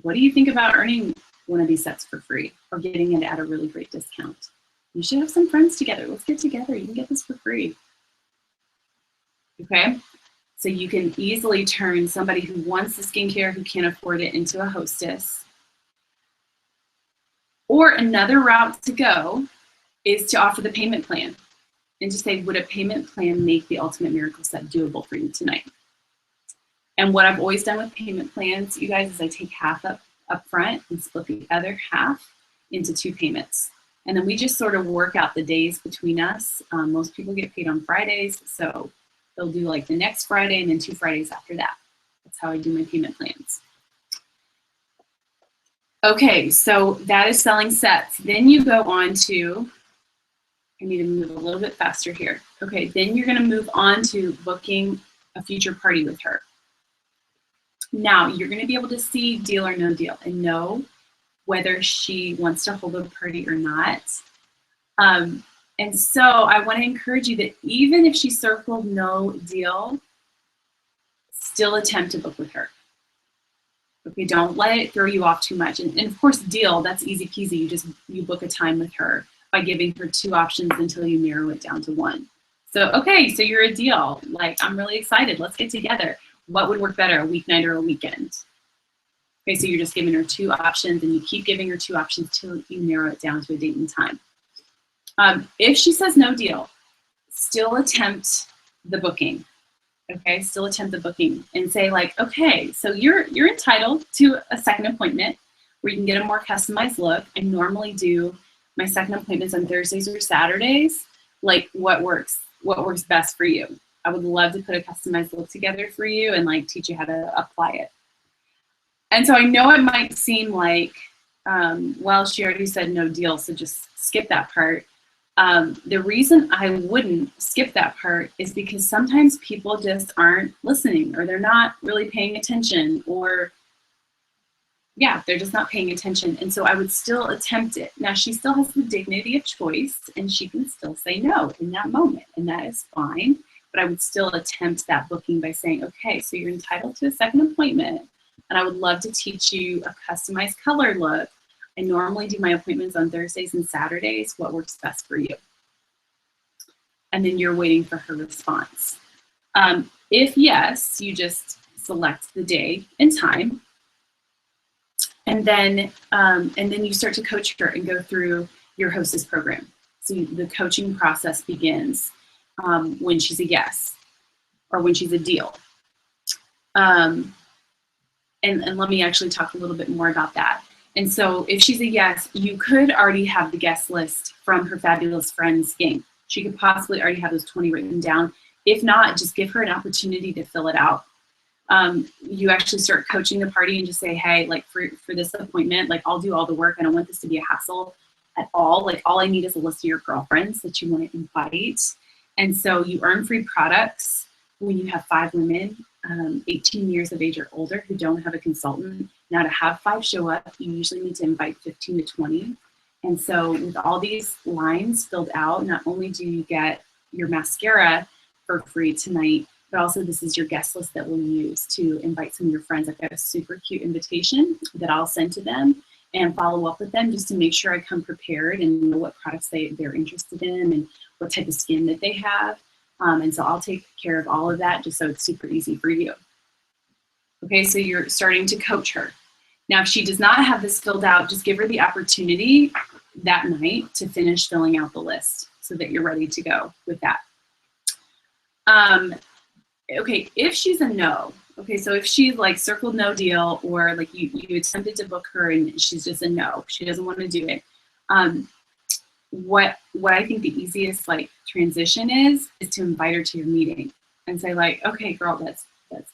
what do you think about earning one of these sets for free or getting it at a really great discount? You should have some friends together. Let's get together. You can get this for free. Okay, so you can easily turn somebody who wants the skincare, who can't afford it, into a hostess. Or another route to go is to offer the payment plan and to say, would a payment plan make the Ultimate Miracle Set doable for you tonight? And what I've always done with payment plans, you guys, is I take half up front and split the other half into 2 payments. And then we just sort of work out the days between us. Most people get paid on Fridays, so they'll do like the next Friday and then 2 Fridays after that. That's how I do my payment plans. Okay, so that is selling sets. Then you go on to, I need to move a little bit faster here. Okay, then you're gonna move on to booking a future party with her. Now, you're gonna be able to see deal or no deal and know whether she wants to hold a party or not. And so I wanna encourage you that even if she circled no deal, still attempt to book with her. Okay, don't let it throw you off too much. And of course, deal, that's easy peasy. You book a time with her by giving her 2 options until you narrow it down to 1. So, okay, so you're a deal. Like, I'm really excited. Let's get together. What would work better, a weeknight or a weekend? Okay, so you're just giving her 2 options, and you keep giving her 2 options till you narrow it down to a date and time. If she says no deal, still attempt the booking. Okay, still attempt the booking and say like, okay, so you're entitled to a second appointment where you can get a more customized look. I normally do my second appointments on Thursdays or Saturdays. Like, what works best for you? I would love to put a customized look together for you and like teach you how to apply it. And so I know it might seem like, well, she already said no deal, so just skip that part. The reason I wouldn't skip that part is because sometimes people just aren't listening, or they're not really paying attention, or yeah, they're just not paying attention. And so I would still attempt it. Now, she still has the dignity of choice, and she can still say no in that moment, and that is fine. But I would still attempt that booking by saying, okay, so you're entitled to a second appointment, and I would love to teach you a customized color look. I normally do my appointments on Thursdays and Saturdays. What works best for you? And then you're waiting for her response. If yes, you just select the day and time, and then you start to coach her and go through your hostess program. So the coaching process begins when she's a yes or when she's a deal. And let me actually talk a little bit more about that. And so if she's a yes, you could already have the guest list from her Fabulous Friends game. She could possibly already have those 20 written down. If not, just give her an opportunity to fill it out. You actually start coaching the party and just say, hey, like for this appointment, like I'll do all the work. I don't want this to be a hassle at all. Like all I need is a list of your girlfriends that you want to invite. And so you earn free products when you have 5 women, 18 years of age or older, who don't have a consultant. Now, to have 5 show up, you usually need to invite 15 to 20. And so with all these lines filled out, not only do you get your mascara for free tonight, but also this is your guest list that we'll use to invite some of your friends. I've got a super cute invitation that I'll send to them and follow up with them just to make sure I come prepared and know what products they're interested in and what type of skin that they have. And so I'll take care of all of that just so it's super easy for you. Okay, so you're starting to coach her. Now, if she does not have this filled out, just give her the opportunity that night to finish filling out the list so that you're ready to go with that. Okay, if she's a no, okay, so if she like circled no deal, or like you attempted to book her and she's just a no, she doesn't want to do it. What I think the easiest like transition is to invite her to your meeting and say like, okay, girl, that's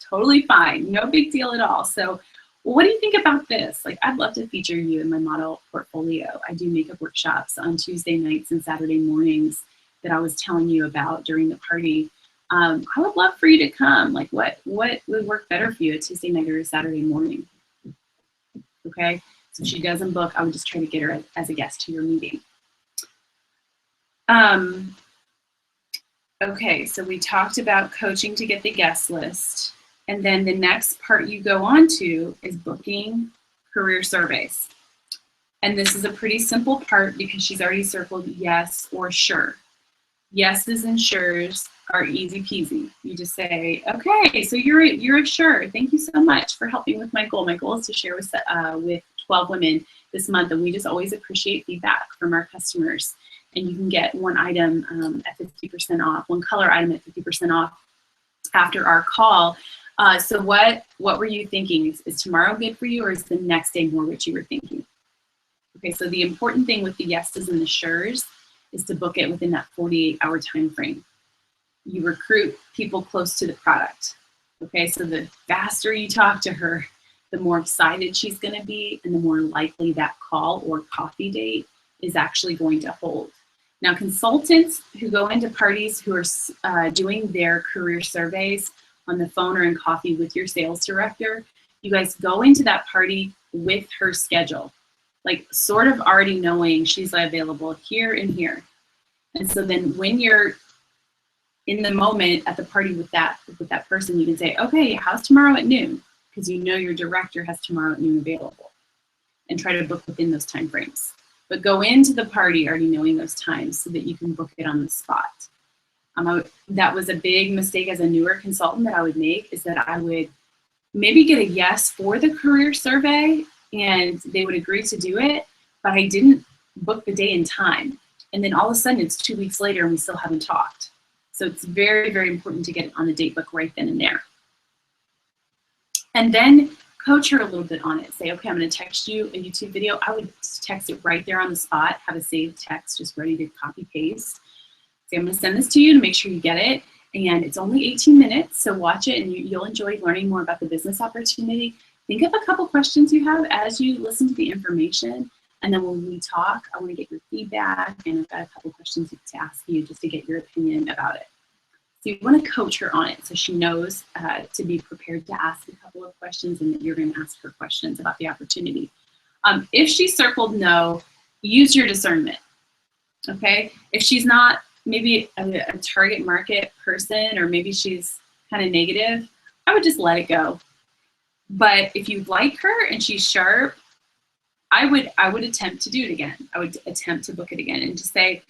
totally fine, no big deal at all. So what do you think about this? Like, I'd love to feature you in my model portfolio. I do makeup workshops on Tuesday nights and Saturday mornings that I was telling you about during the party. I would love for you to come. Like, what would work better for you, a Tuesday night or a Saturday morning? Okay, so if she doesn't book, I would just try to get her as a guest to your meeting. Okay, so we talked about coaching to get the guest list. And then the next part you go on to is booking career surveys. And this is a pretty simple part because she's already circled yes or sure. Yeses and sures are easy peasy. You just say, okay, so you're a sure. Thank you so much for helping with my goal. My goal is to share with 12 women this month, and we just always appreciate feedback from our customers. And you can get one item at 50% off, one color item at 50% off after our call. So what were you thinking? Is tomorrow good for you, or is the next day more what you were thinking? Okay, so the important thing with the yeses and the sures is to book it within that 48-hour time frame. You recruit people close to the product. Okay, so the faster you talk to her, the more excited she's going to be, and the more likely that call or coffee date is actually going to hold. Now, consultants who go into parties who are doing their career surveys on the phone or in coffee with your sales director, you guys go into that party with her schedule, like sort of already knowing she's available here and here. And so then when you're in the moment at the party with that person, you can say, okay, how's tomorrow at noon? Because you know your director has tomorrow at noon available, and try to book within those time frames. But go into the party already knowing those times so that you can book it on the spot. That was a big mistake as a newer consultant that I would make, is that I would maybe get a yes for the career survey and they would agree to do it, but I didn't book the day and time. And then all of a sudden it's 2 weeks later and we still haven't talked. So it's very, very important to get it on the date book right then and there. And then coach her a little bit on it. Say, okay, I'm going to text you a YouTube video. I would text it right there on the spot, have a saved text just ready to copy paste. Say, I'm going to send this to you to make sure you get it. And it's only 18 minutes, so watch it and you'll enjoy learning more about the business opportunity. Think of a couple questions you have as you listen to the information. And then when we talk, I want to get your feedback, and I've got a couple questions to ask you just to get your opinion about it. So you want to coach her on it so she knows to be prepared to ask a couple of questions and that you're going to ask her questions about the opportunity. If she circled no, use your discernment, okay? If she's not maybe a target market person, or maybe she's kind of negative, I would just let it go. But if you like her and she's sharp, I would attempt to do it again. I would attempt to book it again and just say,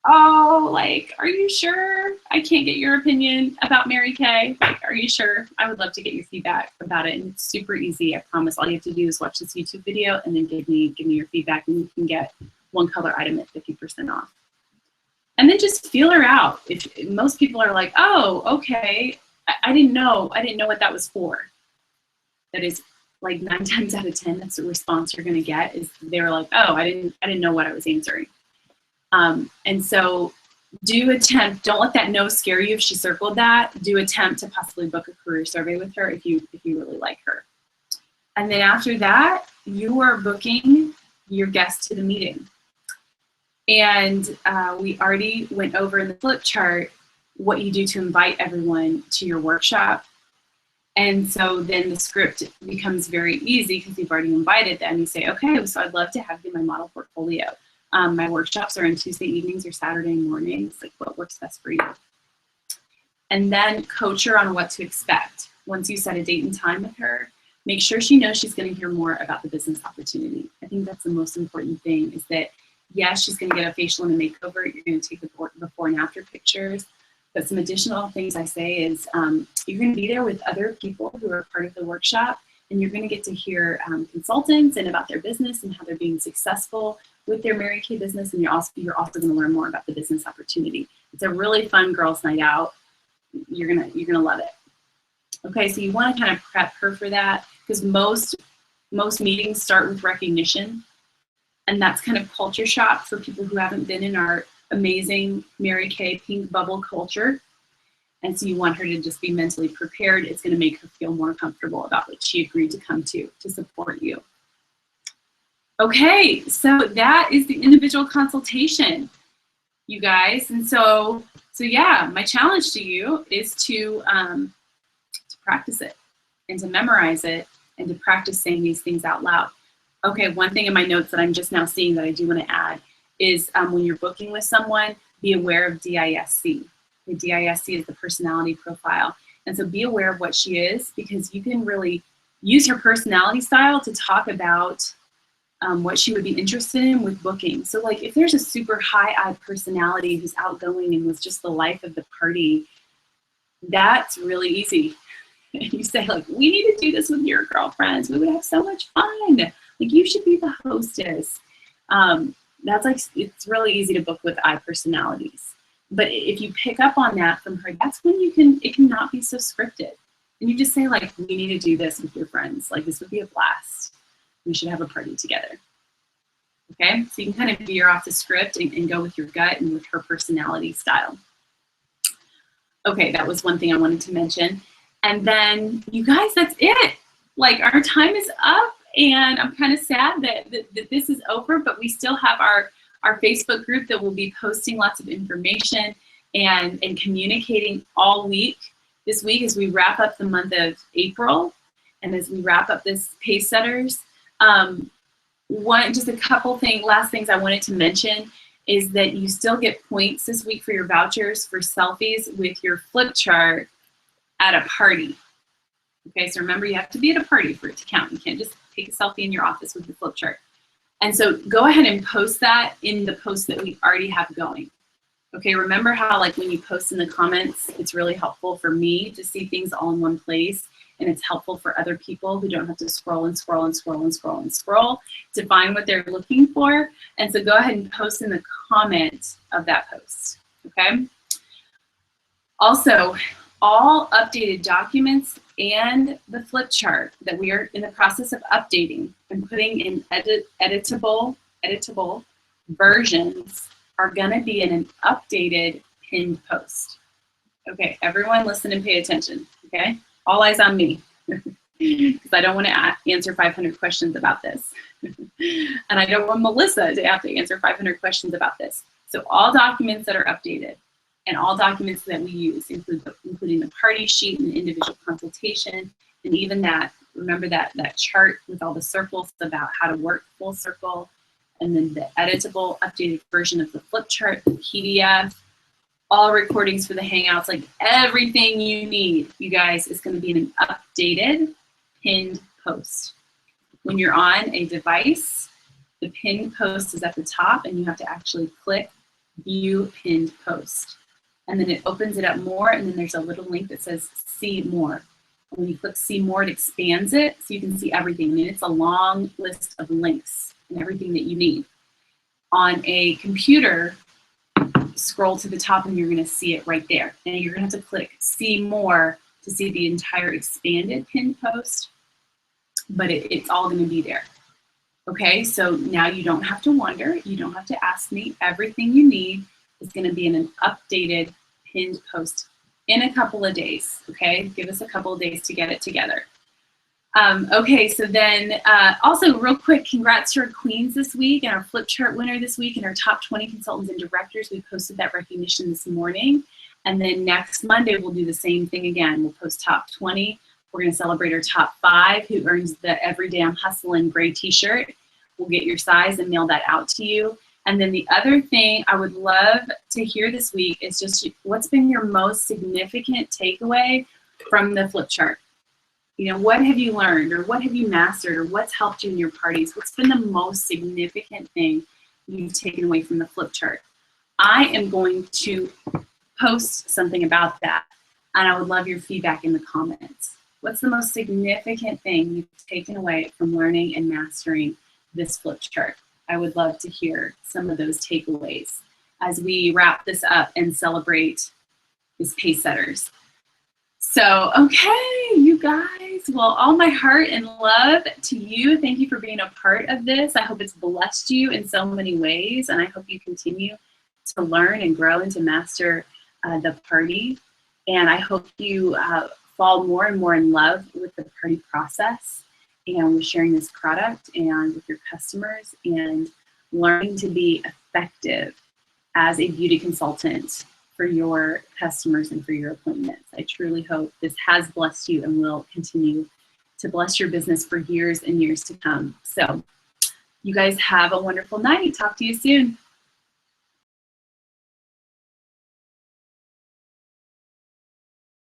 oh, like, are you sure? I can't get your opinion about Mary Kay. Like, are you sure? I would love to get your feedback about it. And it's super easy. I promise. All you have to do is watch this YouTube video and then give me your feedback, and you can get one color item at 50% off. And then just feel her out. If most people are like, oh, okay, I didn't know what that was for. That is like 9 times out of 10, that's the response you're going to get, is they were like, oh, I didn't know what I was answering. And so do attempt, don't let that no scare you if she circled that. Do attempt to possibly book a career survey with her if you really like her. And then after that, you are booking your guest to the meeting. And we already went over in the flip chart what you do to invite everyone to your workshop. And so then the script becomes very easy because you've already invited them. You say, okay, so I'd love to have you in my model portfolio. My workshops are on Tuesday evenings or Saturday mornings. Like, what works best for you? And then coach her on what to expect. Once you set a date and time with her, make sure she knows she's going to hear more about the business opportunity. I think that's the most important thing, is that, yes, she's going to get a facial and a makeover. You're going to take the before and after pictures. But some additional things I say is you're going to be there with other people who are part of the workshop, and you're going to get to hear consultants and about their business and how they're being successful with their Mary Kay business, and you're also going to learn more about the business opportunity. It's a really fun girls' night out. You're gonna love it. Okay, so you want to kind of prep her for that, because most meetings start with recognition, and that's kind of culture shock for people who haven't been in our amazing Mary Kay pink bubble culture. And so you want her to just be mentally prepared. It's going to make her feel more comfortable about what she agreed to come to support you. Okay, so that is the individual consultation, you guys. And so yeah, my challenge to you is to practice it and to memorize it and to practice saying these things out loud. Okay, one thing in my notes that I'm just now seeing that I do want to add is when you're booking with someone, be aware of DISC. The DISC is the personality profile. And so be aware of what she is, because you can really use her personality style to talk about what she would be interested in with booking. So like, if there's a super high-I personality who's outgoing and was just the life of the party, that's really easy. And you say, like, we need to do this with your girlfriends. We would have so much fun. Like, you should be the hostess. That's like, it's really easy to book with I personalities. But if you pick up on that from her, that's when it cannot be so scripted. And you just say, like, we need to do this with your friends. Like, this would be a blast. We should have a party together. Okay, so you can kind of veer off the script and go with your gut and with her personality style. Okay, that was one thing I wanted to mention. And then, you guys, that's it. like our time is up, and I'm kind of sad that this is over, but we still have our Facebook group that will be posting lots of information and communicating all week. This week as we wrap up the month of April and as we wrap up this Pacesetters. Just a couple last things I wanted to mention is that you still get points this week for your vouchers for selfies with your flip chart at a party. Okay, so remember you have to be at a party for it to count. You can't just take a selfie in your office with your flip chart. And so go ahead and post that in the post that we already have going. Okay, remember how like when you post in the comments, it's really helpful for me to see things all in one place, and it's helpful for other people who don't have to scroll and scroll and scroll and scroll and scroll to find what they're looking for. And so go ahead and post in the comment of that post, okay? Also, all updated documents and the flip chart that we are in the process of updating and putting in editable versions are gonna be in an updated pinned post. Okay, everyone listen and pay attention, okay? All eyes on me, because I don't want to answer 500 questions about this. And I don't want Melissa to have to answer 500 questions about this. So all documents that are updated and all documents that we use, including the party sheet and the individual consultation, and even that, remember that chart with all the circles about how to work full circle, and then the editable updated version of the flip chart, the PDF, all recordings for the Hangouts, like everything you need, you guys, is going to be in an updated pinned post. When you're on a device, the pinned post is at the top, and you have to actually click View Pinned Post. And then it opens it up more, and then there's a little link that says See More. And when you click See More, it expands it so you can see everything. And it's a long list of links and everything that you need. On a computer, scroll to the top and you're going to see it right there. And you're going to have to click See More to see the entire expanded pinned post, but it's all going to be there. Okay, so now you don't have to wonder, you don't have to ask me. Everything you need is going to be in an updated pinned post in a couple of days. Okay, give us a couple of days to get it together. Okay, so then also real quick, congrats to our queens this week and our flip chart winner this week and our top 20 consultants and directors. We posted that recognition this morning. And then next Monday, we'll do the same thing again. We'll post top 20. We're going to celebrate our top 5 who earns the Every Damn Hustlin' gray t-shirt. We'll get your size and mail that out to you. And then the other thing I would love to hear this week is just what's been your most significant takeaway from the flip chart? You know, what have you learned, or what have you mastered, or what's helped you in your parties? What's been the most significant thing you've taken away from the flip chart? I am going to post something about that, and I would love your feedback in the comments. What's the most significant thing you've taken away from learning and mastering this flip chart? I would love to hear some of those takeaways as we wrap this up and celebrate this Pacesetters. So, okay, you guys, well, all my heart and love to you. Thank you for being a part of this. I hope it's blessed you in so many ways, and I hope you continue to learn and grow and to master the party. And I hope you fall more and more in love with the party process and with sharing this product and with your customers and learning to be effective as a beauty consultant for your customers and for your appointments. I truly hope this has blessed you and will continue to bless your business for years and years to come. So you guys have a wonderful night. Talk to you soon.